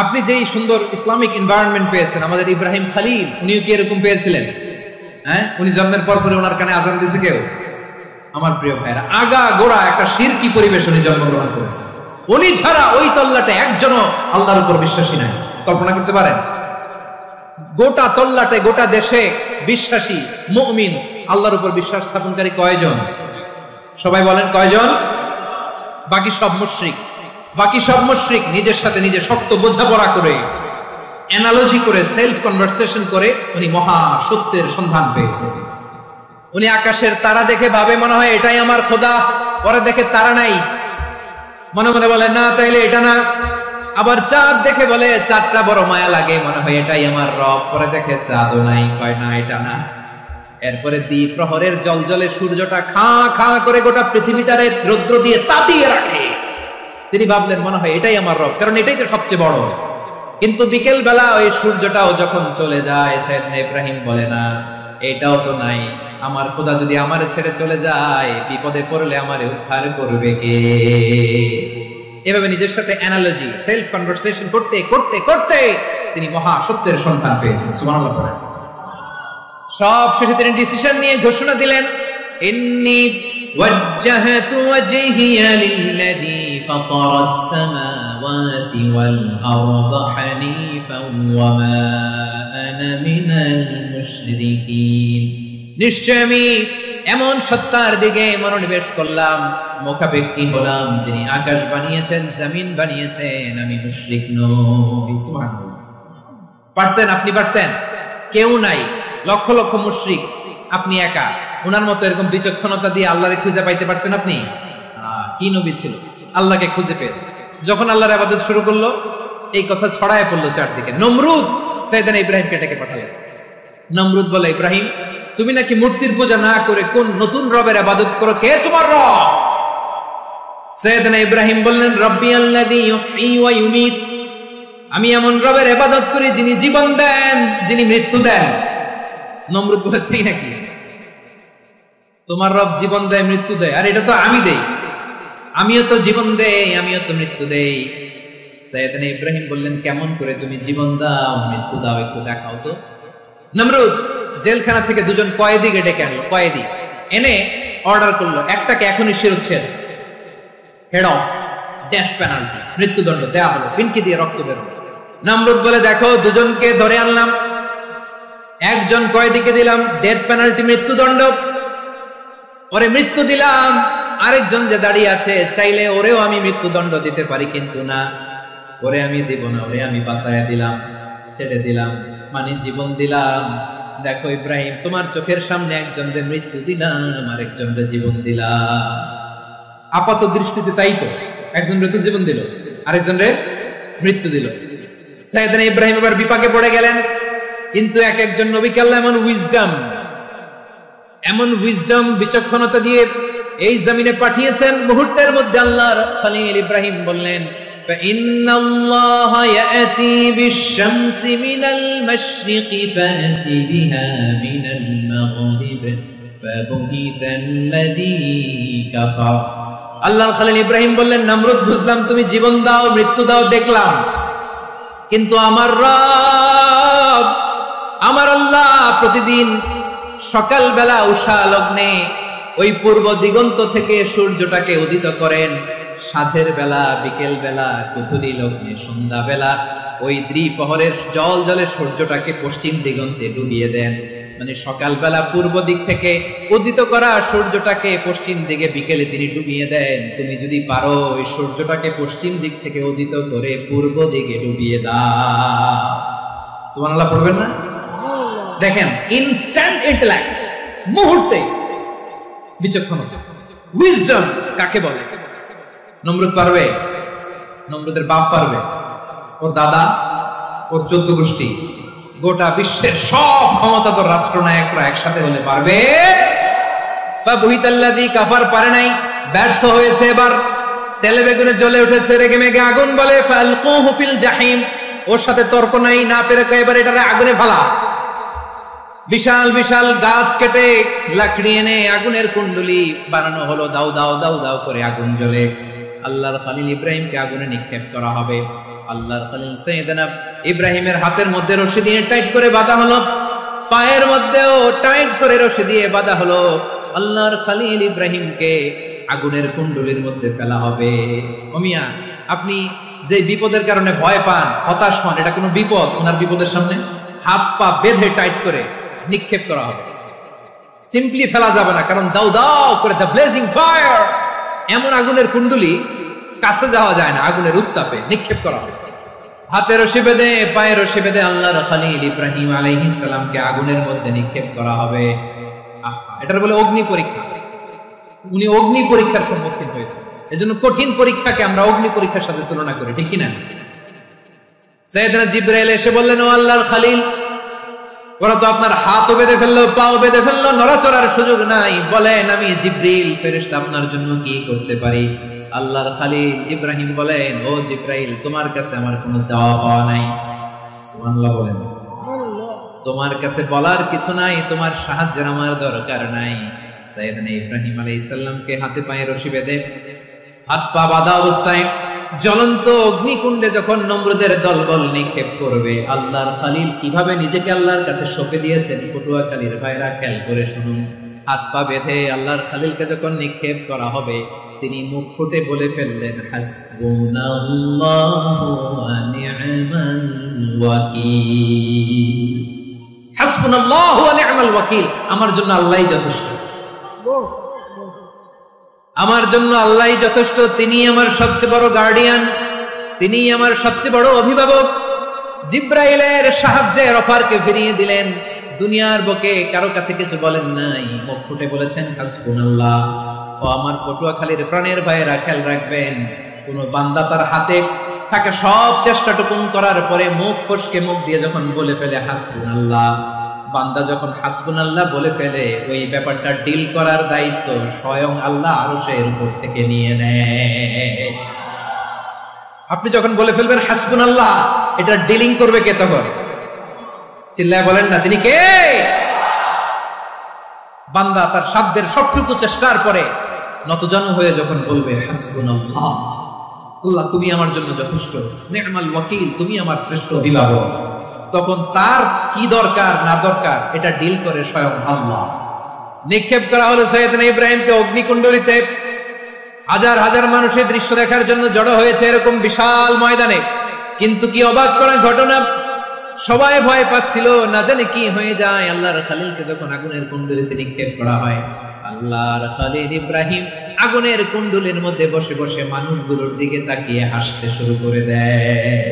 আপনি যেই সুন্দর ইসলামিক এনভায়রনমেন্ট পেয়েছেন, আমাদের ইব্রাহিম খলিল উনিও কি এরকম পেয়েছিলেন? হ্যাঁ, উনি জন্মের পর পরে ওনার কানে আজান দিয়েছে কেউ? আমার প্রিয় ভাইরা, আগা গোড়া একটা শিরকি পরিবেশ উনি জন্মগ্রহণ করেছেন। উনি ছাড়া ওই তল্লাটে একজনও আল্লাহর উপর বিশ্বাসী নাই। কল্পনা করতে পারেন? গোটা তল্লাটে, গোটা দেশে বিশ্বাসী মুমিন, আল্লাহর উপর বিশ্বাস স্থাপনকারী কয়জন? সবাই বলেন কয়জন? বাকি সব মুশরিক। বাকি সব মুশরিক নিজের সাথে নিজে শক্ত বোঝাপড়া করে, অ্যানালজি করে, সেলফ কনভারসেশন করে উনি মহা সত্যের সন্ধান পেয়েছে। উনি আকাশের তারা দেখে ভাবে মনে হয় এটাই আমার খোদা, পরে দেখে তারা নাই, মনে মনে বলে না তাইলে এটা না। আবার চাঁদ দেখে বলে চাঁদটা বড় মায়া লাগে, মনে হয় এটাই আমার রব, পরে দেখে চাঁদও নাই, কয় না এটা না। এরপরে দ্বীপ প্রহরের জলজলে সূর্যটা খাঁ খাঁ করে গোটা পৃথিবীটারে রৌদ্র দিয়ে তাতিয়ে রাখে। তিনি ভাবলেন মনে হয় এটাই আমার রব, কারণ এটাই তো সবচেয়ে বড়। কিন্তু বিকেল বেলা ওই সূর্যটাও যখন চলে যায়, সাইয়েদনা ইব্রাহিম বলে না এটাও তো নাই, আমার খোদা যদি আমারে ছেড়ে চলে যায়, বিপদে পড়লে আমারে উদ্ধার করবে কে? এভাবে নিজের সাথে অ্যানালজি, সেলফ কনভারসেশন করতে করতে করতে তিনি মহা সত্যের সন্ধান পেয়েছেন। সুবহানাল্লাহ। সব শেষে তিনি ডিসিশন নিয়ে ঘোষণা দিলেন, ইন্নী ওয়াজ্জাহতু ওয়াজহিয়া লিল্লাযী ফাতারাস সামাওয়াতি السماوات والأرض حنيفا وما أنا من المشركين নিশ্চয় আমি এমন সত্তার দিকে মনোনিবেশ করলাম, মুখাপেক্ষী হলাম, যিনি আকাশ বানিয়েছেন, জমিন বানিয়েছেন, আমি মুশরিক নই। সুবহানাল্লাহ। পারতেন? আপনি পারতেন? কেউ নাই, লক্ষ লক্ষ মুশরিক, আপনি একা। ওনার মতো এরকম বিচক্ষণতা দিয়ে আল্লাহরে খুঁজে পাইতে পারতেন আপনি? কি নবী ছিল, আল্লাহকে খুঁজে পেয়েছে। যখন আল্লাহর ইবাদত শুরু করলো, এই কথা ছড়ায় পড়লো চারদিকে। নমরুদ সাইয়েদনা ইব্রাহিমকে ডেকে পাঠালেন। নমরুদ বলে, ইব্রাহিম, তুমি নাকি মূর্তির পূজা না করে কোন নতুন রবের ইবাদত করো, কে তোমার রব? সাইয়েদনা ইব্রাহিম বললেন, রব্বি আল্লাযী ইউহয়ী ওয়া ইউমীত, আমি এমন রবের ইবাদত করি যিনি জীবন দেন, যিনি মৃত্যু দেন। নমরুদ বলে, তাই নাকি? তোমার রব জীবন দেয়, মৃত্যু দেয়, আর এটা তো আমি দেই। আমিও তো জীবন দেই, আমিও তো মৃত্যু দেই। সাইয়েদনা ইব্রাহিম বললেন, কেমন করে তুমি জীবন দাও, মৃত্যু দাও, একটু দেখাও তো। নমরুদ জেলখানা থেকে দুজন কয়েদিকে ডেকে আনলো। কয়েদি এনে অর্ডার করলো, একটাকে এখনই শিরোচ্ছেদ, হেড অফ, ডেথ পেনাল্টি, মৃত্যুদণ্ড দেয়া হলো, ফিনকি দিয়ে রক্ত বের হলো। নমরুদ বলে, দেখো, দুজনকে ধরে আনলাম, একজন কয়েদিকে দিলাম ডেথ পেনাল্টি, মৃত্যুদণ্ড, ওরে মৃত্যু দিলাম। আরেকজন যে দাঁড়িয়ে আছে, চাইলে ওরেও আমি মৃত্যুদণ্ড দিতে পারি, কিন্তু না, ওরে আমি দিব না, ওরে আমি বাঁচাইয়া দিলাম, ছেড়ে দিলাম, মানে জীবন দিলাম। দেখো ইব্রাহিম, তোমার চোখের সামনে একজনের মৃত্যু দিলাম, আরেকজনের জীবন দিলাম। আপাত দৃষ্টিতে তাই তো, একজনের তো জীবন দিল, আরেকজনের মৃত্যু দিল। সাইয়েদনা ইব্রাহিম এবার বিপাকে পড়ে গেলেন। কিন্তু এক একজন নবীকে আল্লাহ এমন উইজডম, বিচক্ষণতা দিয়ে এই জমিনে পাঠিয়েছেন। মুহূর্তের মধ্যে আল্লাহর খলিল ইব্রাহিম বললেন, فإن الله يأتي بالشمس من المشرق فأت بها من المغرب فبهت الذي كفر। আল্লাহর খলিল ইব্রাহিম বললেন, নমরুদ, বুঝলাম তুমি জীবন দাও, মৃত্যু দাও, দেখলাম, কিন্তু আমার রব, আমার আল্লাহ প্রতিদিন সকালবেলা উষা লগ্নে ওই পূর্ব দিগন্ত থেকে সূর্যটাকে উদিত করেন, সাঁঝের বেলা, বিকেল বেলা, কুথুরি লগ্নে, সন্ধ্যা বেলা ওই দ্বিপ্রহরের জল জলে সূর্যটাকে পশ্চিম দিগন্তে ডুবিয়ে দেন। মানে সকালবেলা পূর্ব দিক থেকে উদিত করা সূর্যটাকে পশ্চিম দিকে বিকেলে তিনি ডুবিয়ে দেন। তুমি যদি পারো ওই সূর্যটাকে পশ্চিম দিক থেকে উদিত করে পূর্ব দিকে ডুবিয়ে দাও। সুবহানাল্লাহ পড়বেন না? দেখেন, ইনস্ট্যান্ট ইন্টেলেক্ট, মুহূর্তে বিচক্ষণতা, উইজডম কাকে বলে? নমরুদ পারবে? নমরুদের বাপ পারবে, ওর দাদা, ওর 14 গোষ্ঠী, গোটা বিশ্বের সব ক্ষমতাধর রাষ্ট্রনায়করা একসাথে হলে পারবে? ফাবুহিতাল্লাযী কাফার, পারে নাই, ব্যর্থ হয়েছে। এবার তেলে বেগুনে জ্বলে উঠেছে, রেগে মেগে আগুন বলে, ফালকুহু ফিল জাহিম, ওর সাথে তর্ক নাই, না পেরে এবার এটারে আগুনে ফেলা। বিশাল বিশাল গাছ কেটে লাকড়ি এনে আগুনের কুণ্ডলি বানানো হলো, দাও দাও দাও দাও করে আগুন জ্বলে। আল্লাহর খলিল ইব্রাহিমকে আগুনে নিক্ষেপ করা হবে। আল্লাহর খলিল সাইয়েদনা ইব্রাহিমের হাতের মধ্যে রশি দিয়ে টাইট করে বাঁধা হলো, পায়ের মধ্যেও টাইট করে রশি দিয়ে বাঁধা হলো। আল্লাহর খলিল ইব্রাহিমকে আগুনের কুণ্ডলির মধ্যে ফেলা হবে। ওমিয়া, আপনি যে বিপদের কারণে ভয় পান, হতাশ হন, এটা কোনো বিপদ? ওনার বিপদের সামনে হাত পা বেঁধে টাইট করে নিক্ষেপ করা হবে, সিম্পলি ফেলা যাবে না, কারণ দাও দাও করে দ্য ব্লেজিং ফায়ার, এমন আগুনের কুণ্ডলি, কাছে যাওয়া যায় না, আগুনের উত্তাপে নিক্ষেপ করা হবে। হাতে রশি বেঁধে, পায়ে রশি বেঁধে আল্লাহর খলিল ইব্রাহিম আলাইহিস সালামকে আগুনের মধ্যে নিক্ষেপ করা হবে। এটার বলে অগ্নি পরীক্ষা। উনি অগ্নি পরীক্ষার সম্মুখীন হয়েছে, এজন্য কঠিন পরীক্ষাকে আমরা অগ্নি পরীক্ষার সাথে তুলনা করি, ঠিক কিনা? সাইয়েদনা জিবরাইল এসে বললেন, ও আল্লাহর খলিল, ওরা তো আপনার হাতও বেঁধে ফেললো, পাও বেঁধে ফেললো, নড়াচড়ার সুযোগ নাই, বলেন আমি জিবরিল ফেরেশতা আপনার জন্য কি করতে পারি? আল্লাহর খলিল ইব্রাহিম বলেন, ও জিবরাইল, তোমার কাছে আমার কোনো চাওয়া পাওয়া নাই। সুবহানাল্লাহ বলেন। তোমার কাছে বলার কিছু নাই, তোমার সাহায্যের আমার দরকার নাই। সাইয়েদনা ইব্রাহিম আলাইহিস সালামকে হাতে পায়ে রশি বেঁধে, হাত পা বাঁধা অবস্থায় জ্বলন্ত অগ্নিকুণ্ডে যখন নমরুদের দলবল নিক্ষেপ করবে, আল্লাহর খলিল কিভাবে নিজেকে আল্লাহর কাছে সঁপে দিয়েছেন, পটুয়াখালীর ভাইরা খেয়াল করে শুনুন। হাত পা বেঁধে আল্লাহর খলিলকে যখন নিক্ষেপ করা হবে, তিনি মুখ ফুটে বলে ফেললেন, হাসবুনাল্লাহু ওয়া নি'মাল ওয়াকিল। হাসবুনাল্লাহু ওয়া নি'মাল ওয়াকিল, আমার জন্য আল্লাহই যথেষ্ট, আমার জন্য আল্লাহই যথেষ্ট। তিনি আমার সবচেয়ে বড় গার্ডিয়ান, তিনি আমার সবচেয়ে বড় অভিভাবক। জিব্রাইলের সাহায্যে অফারকে ফিরিয়ে দিলেন, দুনিয়ার বুকে কারো কাছে কিছু বলেন নাই, মুখ ফুটে বলেছেন হাসবুনাল্লাহ। ও আমার পটুয়াখালীর প্রাণের ভাইয়েরা, খেয়াল রাখবেন, কোন বান্দা তার হাতে থাকে সব চেষ্টাটুকুন করার পরে মুখ ফসকে মুখ দিয়ে যখন বলে ফেলে হাসবুনাল্লাহ, বান্দা যখন হাসবুনাল্লাহ বলে ফেলে, ওই ব্যাপারটা ডিল করার দায়িত্ব স্বয়ং আল্লাহ আরশের উপর থেকে নিয়ে নেয়। আপনি যখন বলে ফেলবেন হাসবুনাল্লাহ, এটা ডিলিং করবে কে তখন? চিল্লায় বলেন না, তিনি কে? বান্দা তার সাধ্যের সবটুকু চেষ্টার পরে নতজানু হয়ে যখন বলবে হাসবুনাল্লাহ, আল্লাহ তুমি আমার জন্য যথেষ্ট, নি'মাল ওয়াকিল, তুমি আমার শ্রেষ্ঠ অভিভাবক, তখন তার কি দরকার না দরকার এটা ডিল করে স্বয়ং আল্লাহ। নিক্ষেপ করা হলো সাইয়েদনা ইব্রাহিমকে অগ্নিকুণ্ডলিতে। হাজার হাজার মানুষের দৃশ্য দেখার জন্য জড়ো হয়েছে এরকম বিশাল ময়দানে, কিন্তু কি অবাক করার ঘটনা, সবাই ভয় পাচ্ছিল, না জানে কি হয়ে যায়। আল্লাহর খলিলকে যখন আগুনের কুণ্ডলিতে নিক্ষেপ করা হয়, আল্লাহর খলিল ইব্রাহিম আগুনের কুণ্ডলের মধ্যে বসে বসে মানুষগুলোর দিকে তাকিয়ে হাসতে শুরু করে দেয়।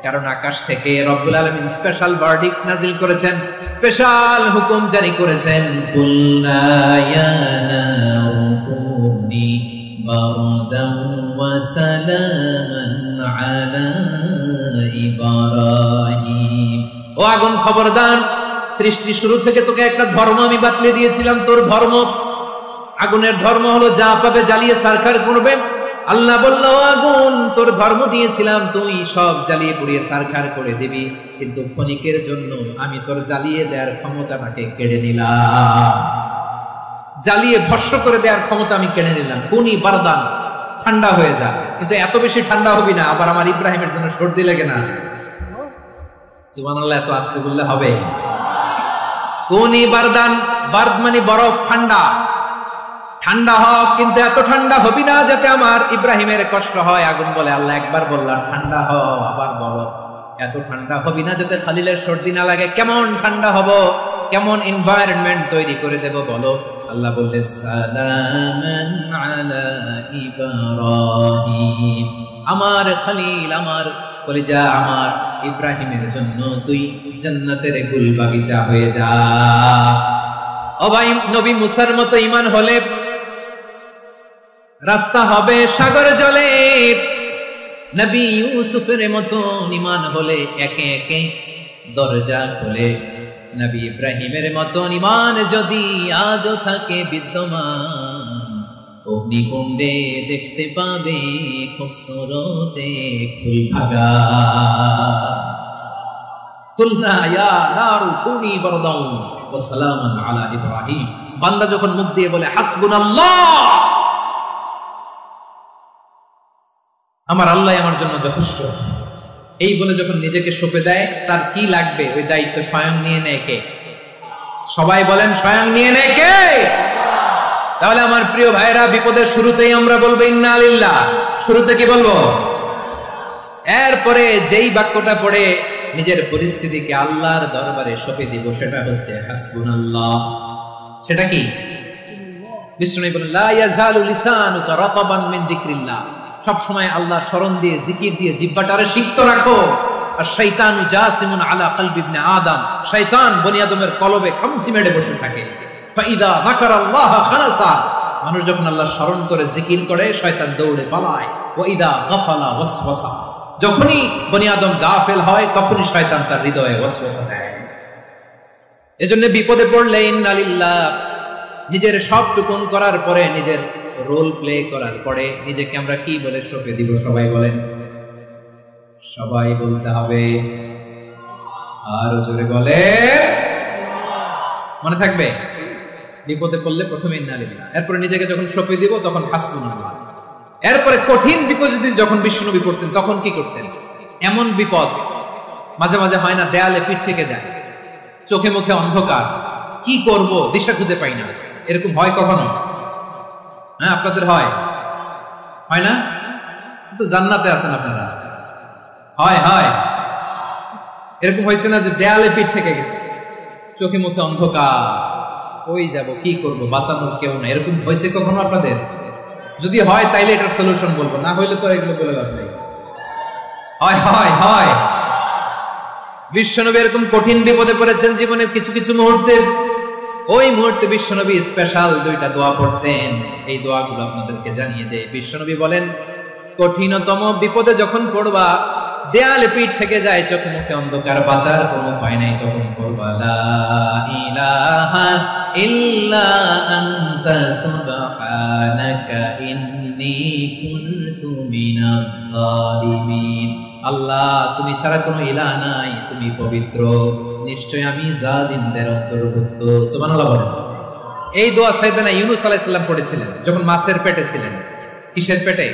কারণ আকাশ থেকে রব্বুল আলামিন স্পেশাল ভার্ডিক্ট নাজিল করেছেন, স্পেশাল হুকুম জারি করেছেন, কুলনা ইয়া নারু কুনি বারদান ওয়া সালামান আলা ইব্রাহিম। ও আগুন খবরদার, সৃষ্টি শুরু থেকে তোকে একটা ধর্ম আমি বাতলে দিয়েছিলাম, তোর ধর্ম, আগুনের ধর্ম হলো যা পাবে জ্বালিয়ে সারখার করবে। আল্লাহ বলল, আগুন তোর ধর্ম দিয়েছিলাম, তুই সব জ্বালিয়ে পুড়িয়ে সারখার করে দিবি, কিন্তু ক্ষণিকের জন্য আমি তোর জ্বালিয়ে দেওয়ার ক্ষমতাটাকে কেড়ে নিলাম, জ্বালিয়ে ভস্ম করে দেওয়ার ক্ষমতা আমি কেড়ে নিলাম। কুনি বারদান, ঠান্ডা হয়ে যা, কিন্তু এত বেশি ঠান্ডা হবি না আবার আমার ইব্রাহিমের জন্য সর্দি লেগে না যায়। সুবহানাল্লাহ, এত আস্তে বললে হবে? কুনি বারদান, বারদ মানে বরফ, ঠান্ডা, ঠান্ডা হোক, কিন্তু এত ঠান্ডা হবি না যাতে আমার ইব্রাহিমের কষ্ট হয়। আগুন বলে, আল্লাহ একবার বললাম ঠান্ডা হও, আবার বলো এত ঠান্ডা হবি না যাতে খালিলের সর্দি না লাগে। কেমন ঠান্ডা হব, কেমন এনভায়রনমেন্ট তৈরি করে দেব বলো? আল্লাহ বললেন, সালামান আলা ইব্রাহিম, আমার খলিল, আমার কলিজা, আমার ইব্রাহিমের জন্য তুই জান্নাতের গুল বাগিচা হয়ে যা। ও ভাই, নবী মুসার মতো ঈমান হলে রাস্তা হবে সাগর জলে, নবী ইউসুফের মতো ঈমান হলে একে একে দরজা খুলে, নবী ইব্রাহিমের মতো ঈমান যদি আজও থাকে বিদ্যমান, অগ্নিকুণ্ডে দেখতে পাবে খুবসুরতে ফুল ভাগা। কুলনা ইয়া নারু কুনি বারদান ওয়া সালামান আলা ইব্রাহিম, বান্দা যখন মুখ দিয়ে বলে হাসবুনাল্লাহ, আমার আল্লাহ আমার জন্য যথেষ্ট, এই বলে যখন নিজেকে সঁপে দেয়, তার কি লাগবে ওই দায়িত্ব স্বয়ং নিয়ে নেয় কে? সবাই বলেন, স্বয়ং নিয়ে নেয় কে? তাহলে আমার প্রিয় ভাইরা, বিপদের শুরুতেই আমরা বলবো ইন্না লিল্লাহ। শুরুতে কি বলবো? এরপরে যেই বাক্যটা পড়ে নিজের পরিস্থিতিকে আল্লাহর দরবারে সঁপে দিব, সেটা হচ্ছে হাসবুনাল্লাহ। সেটা কি? বিষ্ণু বলেন, লা ইয়াজালু লিসানুকা রাতাবান মিন যিকরিল্লাহ, সব সময় আল্লাহর স্মরণ দিয়ে, জিকির দিয়ে জিহ্বাটারে সিক্ত রাখো। আর শয়তানু জাসিমুন আলা কলবি ইবনে আদম, শয়তান বনি আদমের কলবে খামচি মেরে বসে থাকে। ফাইদা যাকারাল্লাহ খানাসা, মানুষ যখন আল্লাহর স্মরণ করে জিকির করে, শয়তান দৌড়ে পালায়। ওয়া ইদা গাফালা ওয়াসওয়াসা, যখনই বনি আদম গাফেল হয় তখনই শয়তান তার হৃদয়ে ওয়াসওয়াসা দেয়। এজন্য বিপদে পড়লে ইন্না লিল্লাহ, নিজের সবটুকুন করার পরে, নিজের রোল প্লে করার পরে নিজেকে আমরা কি বলে সঁপে দিব? সবাই বলেন, সবাই বলতে হবে, আরো জোরে বলে, মনে থাকবে? বিপদে পড়লে প্রথমে ইন্না লিল্লাহ, এরপরে নিজেকে যখন সঁপে দিব তখন হাসবুনাল্লাহ। এরপরে কঠিন বিপদে যখন বিশ্বনবী পড়তেন তখন কি করতেন? এমন বিপদ মাঝে মাঝে হয় না, দেয়ালে পিঠ থেকে যায়, চোখে মুখে অন্ধকার, কি করব দিশা খুঁজে পাই না। এরকম হয় কখনো? হ্যাঁ, আপনাদের হয় না? তো জান্নাতে আছেন আপনারা। হয় এরকম হয়েছে না যে দেয়ালে পিঠ থেকে গেছে, চোখে মুখে অন্ধকার, ওই যাব, কি করব, বাঁচানোর কেউ না, এরকম হয়েছে কখনো আপনাদের? যদি হয় তাইলে এটার সলিউশন বলবো, না হইলে তো এগুলো বলে লাভ নেই। হয় বিশ্বনবী এরকম কঠিন বিপদে পড়েছেন জীবনের কিছু কিছু মুহূর্তে। ওই মুহূর্তে বিশ্বনবী স্পেশাল 2টা দোয়া পড়তেন। এই দোয়াগুলো আপনাদেরকে জানিয়ে দেয়। বিশ্বনবী বলেন, কঠিনতম বিপদে যখন পড়বা, দেয়ালে পিঠ থেকে যায়, চোখে মুখে অন্ধকার, বাঁচার কোনো উপায় নাই, তখন পড়বা লা ইলাহা ইল্লা আনতা সুবহানাকা ইন্নী কুনতু মিনাজ জালিমিন। আল্লাহ, তুমি ছাড়া কোনো ইলাহ নাই, তুমি পবিত্র, নিশ্চয় আমি জালিমদের অন্তর্ভুক্ত। সুবহানাল্লাহ বলেন। এই দোয়া সাইয়েদনা ইউনূস আলাইহিস সালাম পড়েছিলেন যখন মাছের পেটে ছিলেন। কিসের পেটে?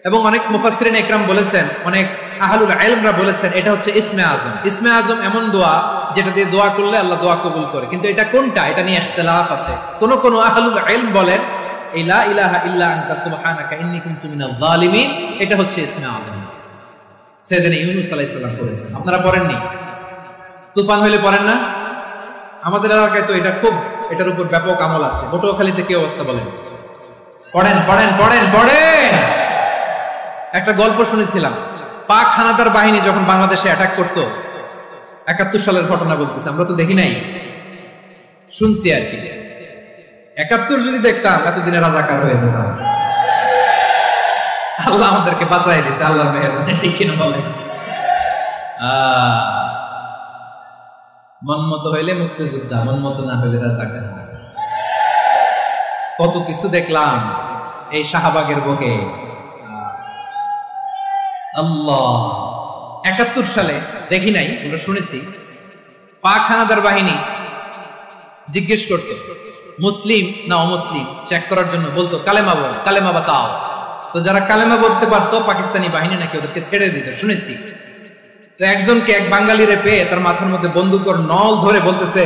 এবং অনেক মুফাসসিরিন ইকরাম বলেছেন, অনেক আহলুল ইলমরা বলেছেন, এটা হচ্ছে ইসমে আজম। ইসমে আজম এমন দোয়া যেটা দিয়ে দোয়া করলে আল্লাহ দোয়া কবুল করে, কিন্তু এটা কোনটা, এটা নিয়ে ইখতিলাফ আছে। কোন আহলুল ইলম বলেন এই লা ইলাহা ইল্লা আনতা সুবহানাকা ইন্নী কুনতু মিনাজ জালিমিন, এটা হচ্ছে ইসমে আজম। সাইয়েদনা ইউনূস আলাইহিস সালাম পড়েছেন। আপনারা পড়েননি? তুফান হইলে পড়েন না? আমাদের এলাকায় তো এটা খুব, এটার উপর ব্যাপক আমল আছে। পটুয়াখালীতে কি অবস্থা বলেন? পড়েন। একটা গল্প শুনেছিলাম, পাক হানাদার বাহিনী যখন বাংলাদেশে অ্যাটাক করতো, 71 সালের ঘটনা বলতেছে, আমরা তো দেখি নাই, শুনছি আর কি। 71 যদি দেখতাম এতদিনে রাজাকার হয়ে যেতাম। আল্লাহ আমাদেরকে বাঁচাই দিয়েছে, আল্লাহর মেহেরবানি, ঠিক কিনা বলেন? মন মতো হইলে মুক্তিযোদ্ধা, মন মতো না হইলে রাজাকার। কত কিছু দেখলাম এই শাহবাগের বুকে। আল্লাহ, 71 সালে দেখি নাই, আমরা শুনেছি, পাক হানাদার বাহিনী জিজ্ঞেস করত মুসলিম না অমুসলিম চেক করার জন্য, বলতো কালেমা বল, কালেমা বাতাও। তো যারা কালেমা বলতে পারতো পাকিস্তানি বাহিনী নাকি ওদেরকে ছেড়ে দিত, শুনেছি। তো একজনকে, এক বাঙালিরে পেয়ে তার মাথার মধ্যে বন্দুকের নল ধরে বলতেছে,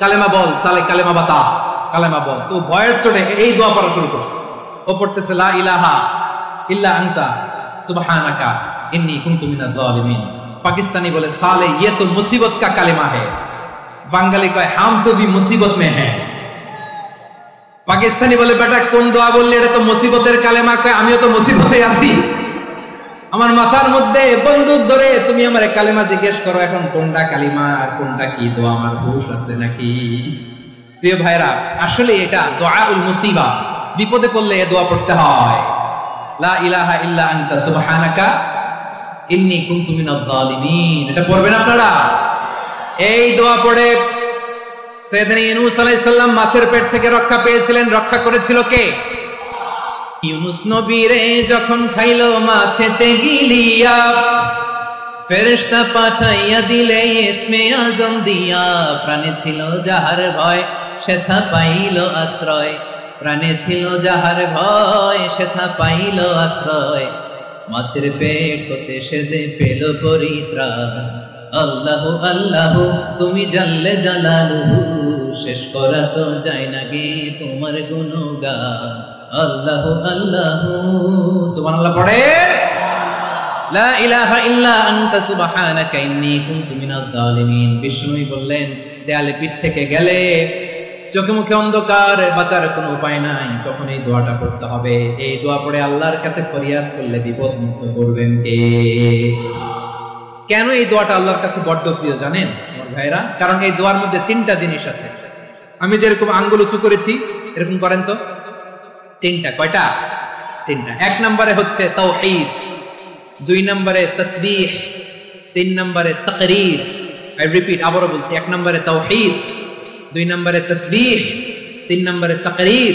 কালেমা বল সালে, কালেমা বাতা, কালেমা বল। তো ভয়ের চোটে এই দোয়া পড়া শুরু করছে। ও পড়তেছে লা ইলাহা ইল্লা আনতা সুবহানাকা ইন্নী কুনতু মিনাজ জালিমিন। পাকিস্তানি বলে সালে ये तो मुसीबत का कलेमा है। বাঙালি কয় হাম তো ভি মুসিবত মে হ্যায়। পাকিস্তানি বলে বেটা কোন দোয়া বললি, এটা তো মুসিবতের কালেমা। কয় আমিও তো মুসিবতে আছি, আমার মাথার মধ্যে বন্দুক ধরে তুমি আমার কালেমা জিজ্ঞেস করো, এখন কোনটা কালিমা আর কোনটা কি দোয়া, আমার হুঁশ আছে নাকি? প্রিয় ভাইরা, আসলে এটা দুআউল মুসিবা, বিপদে পড়লে এই দোয়া পড়তে হয়, লা ইলাহা ইল্লা আনতা সুবহানাকা ইন্নী কুনতু মিনাজ জালিমিন। এটা পড়বেন আপনারা। এই দোয়া পড়ে সাইয়েদনা ইউনূস আলাইহিস সালাম মাছের পেট থেকে রক্ষা পেয়েছিলেন। রক্ষা করেছিল কে? ইউনূস নবীরে যখন খাইলো মাছেতে গিলিয়া, ফেরেশতা পাঠাইয়া দিলে ইসমে আজম দিয়া। প্রাণে ছিল যাহার ভয় সেথা পাইল আশ্রয়, প্রাণে ছিল যাহার ভয় সেথা পাইল আশ্রয়। মাছের পেট হতে সে যে পেল পরিত্রাণ। আল্লাহু আল্লাহু তুমি জাল্লে জালালুহু, শেষ করা তো যায় না গে তোমার গুণগান। আল্লাহু আল্লাহু, সুবহানাল্লাহ পড়ে, লা ইলাহা ইল্লা আনতা সুবহানাকা ইন্নী কুনতু মিনাজ জালিমিন। বিষ্ণুই বললেন, দেয়ালে পিঠ থেকে গেলে, চোখে মুখে অন্ধকার, বাঁচার কোনো উপায় নাই, তখন এই দোয়াটা পড়তে হবে। এই দোয়া পড়ে আল্লাহর কাছে ফরিয়াদ করলে বিপদ মুক্ত করবেন কে? কেন এই দোয়াটা আল্লাহর কাছে বড্ড প্রিয় জানেন আমার ভাইরা? কারণ এই দোয়ার মধ্যে 3টা জিনিস আছে। আমি যেরকম আঙ্গুল উঁচু করেছি এরকম করেন তো। 3টা। কয়টা? 3টা। 1 নম্বরে হচ্ছে তাওহীদ, 2 নম্বরে তাসবিহ, 3 নম্বরে তাকরীর। আই রিপিট, আবারও বলছি, 1 নম্বরে তাওহীদ, 2 নম্বরে তাসবিহ, 3 নম্বরে তাকরীর।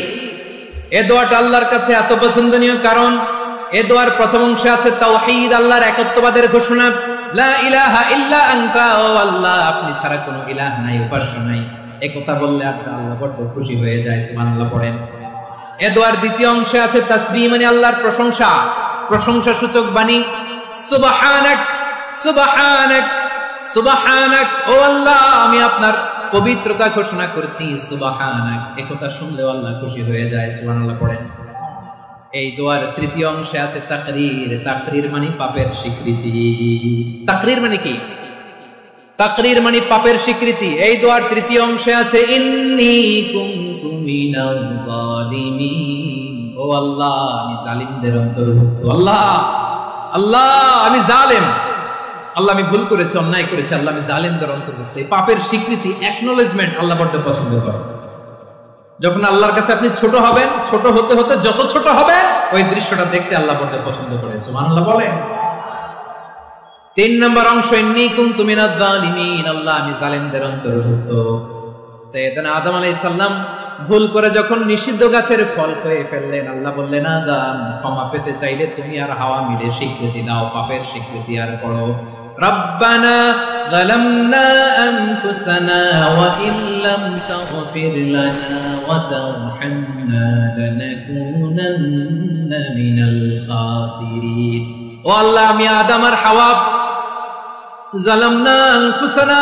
এই দোয়াটা আল্লাহর কাছে এত পছন্দনীয় কারণ এই দোয়ার প্রথম অংশে আছে তাওহীদ, আল্লাহর একত্ববাদের ঘোষণা। লা ইলাহা ইল্লা আনতা, ও আল্লাহ আপনি ছাড়া কোনো ইলাহ নাই, উপাস্য নাই। এই কথা বললে আল্লাহ বড় খুশি হয়ে যায়, সুবহানাল্লাহ পড়েন। এই দোয়ার দ্বিতীয় অংশে আছে তাসবিহ, মানে আল্লাহর প্রশংসা, প্রশংসা সূচক বাণী। সুবহানাক সুবহানাক সুবহানাক, ও আল্লাহ আমি আপনার পবিত্রতা ঘোষণা করছি সুবহানাক। এই কথা শুনলেও আল্লাহ খুশি হয়ে যায়। সুবহানাল্লাহ পড়েন। এই দোয়ার তৃতীয় অংশে আছে তাকরীর। তাকরীর মানে পাপের স্বীকৃতি। তাকরীর মানে কি? তাকরীর মানে পাপের স্বীকৃতি। এই দোয়ার তৃতীয় অংশে আছে ইন্নী কুনতু মিনাল যালিমিন। ও আল্লাহ, আমি জালিমদের অন্তর্ভুক্ত। আল্লাহ, আল্লাহ আমি জালেম। আল্লাহ আমি ভুল করেছি, অন্যায় করেছি। আল্লাহ আমি জালিমদের অন্তর্ভুক্ত। এই পাপের স্বীকৃতি, অ্যাকনোলেজমেন্ট আল্লাহ বড় পছন্দ করেন। যখন আল্লাহর কাছে আপনি ছোট হবেন, ছোট হতে হতে যত ছোট হবেন, ওই দৃশ্যটা দেখতে আল্লাহ বড় পছন্দ করে। সুবহানাল্লাহ বলেন। 3 নম্বর অংশ ইন্নী কুনতু মিনাজ জালিমিন। আল্লাহ আমি জালিমদের অন্তর্ভুক্ত। সাইয়েদনা আদম আলাইহিস সালাম ভুল করে যখন নিষিদ্ধ গাছের ফল খেয়ে ফেললেন, আল্লাহ বললেন আদম, ক্ষমা পেতে চাইলে তুমি আর হাওয়া মিলে স্বীকৃতি দাও, পাপের স্বীকৃতি আর পড়ো রব্বানা যালামনা আনফুসানা ওয়া ইল্লাম তাগফির লানা ওয়া তারহামনা লানাকুনান্না মিনাল খাসিরিন। ও আল্লাহ, আমি আদম আর হাওয়া যালামনা আনফুসানা,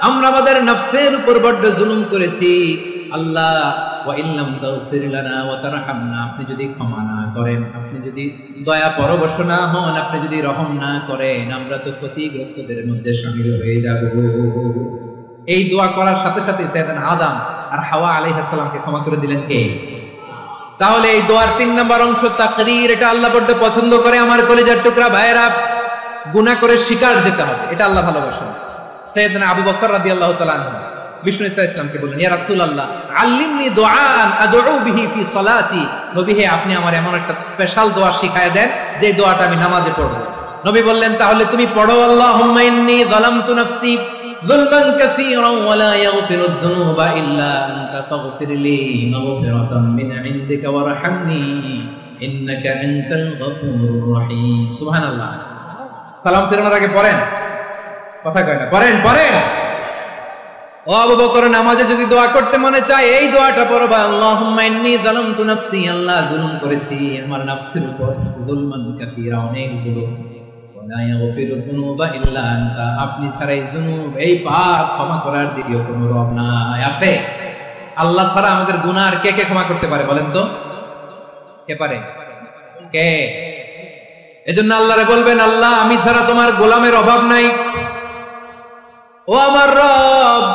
আমরা আমাদের নফসের উপর বড় জুলুম করেছি। আল্লাহ ওয়া ইল্লাম তাগফির লানা ওয়া তারহামনা, আপনি যদি ক্ষমা না করেন, আপনি যদি দয়া পরবশ না হন, আপনি যদি রহম না করেন, আমরা তো ক্ষতিগ্রস্তদের মধ্যে শামিল হয়ে যাব। এই দোয়া করার সাথে সাথে সাইয়েদনা আদম আর হাওয়া আলাইহিস সালামকে ক্ষমা করে দিলেন কে? তাহলে এই দোয়ার 3 নম্বর অংশ তাকরীর। এটা আল্লাহ বড় পছন্দ করে। আমার কলিজার টুকরা ভাইয়েরা, গুনাহ করে শিকার যেতে হবে, এটা আল্লাহ ভালোবাসেন। সাইয়েদনা আবু বকর রাদিয়াল্লাহু তাআলা আনহু বিষ্ণু ইসলামকে বললেন, ইয়া রাসূলুল্লাহ আল্লিমনি দুআআন আদউ বিহি ফি সালাতি। নবী হে, আপনি আমার এমন একটা স্পেশাল দোয়া শিখায় দেন যে দোয়াটা আমি নামাজে পড়ব। নবী বললেন, তাহলে তুমি পড়ো আল্লাহুম্মা ইন্নী যালামতু নাফসি যুলমান কাসীরান ওয়া লা ইয়াগফিরুয যুনুবা ইল্লা আনতা ফাগফিরলি মাগফিরাতাম মিন ইনদিকা ওয়ারহামনি ইন্নাকা আনতাল গফুরুর রহিম। সুবহানাল্লাহ। সালাম ফেরানোর আগে পড়েন, কথা কয় না, পড়েন পড়েন। ও আবু বকর, নামাজে যদি দোয়া করতে মনে চায় এই দোয়াটা পড়বা, আল্লাহুম্মা ইন্নী যালামতু নাফসি, আল্লাহ জুলুম করেছি আমার নফসের উপর, যুলমান কাসীরা, অনেক জুলুম, ওয়া লা ইয়াগফিরু যুনুবা ইল্লা আনতা, আপনি ছাড়া এই জুনুব, এই পাপ ক্ষমা করার দ্বিতীয় কোনো রব নাই। আছে? আল্লাহ ছাড়া আমাদের গুনাহ আর কে কে ক্ষমা করতে পারে বলেন তো? কে পারে? কে? এজন্য আল্লাহরে বলবেন, আল্লাহ আমি ছাড়া তোমার গোলামের অভাব নাই। ও আমার রব,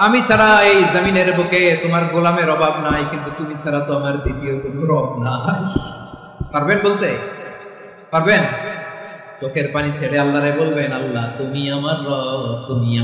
আমি ছাড়া এই জমিনের বুকে তোমার গোলামের অভাব নাই, কিন্তু তুমি ছাড়া তো আমার দ্বিতীয় কোনো রব নাই। পারবেন বলতে? পারবেন? চোখের পানি ছেড়ে আল্লাহরে বলবেন, আল্লাহ তুমি আমার রব, তুমি আমার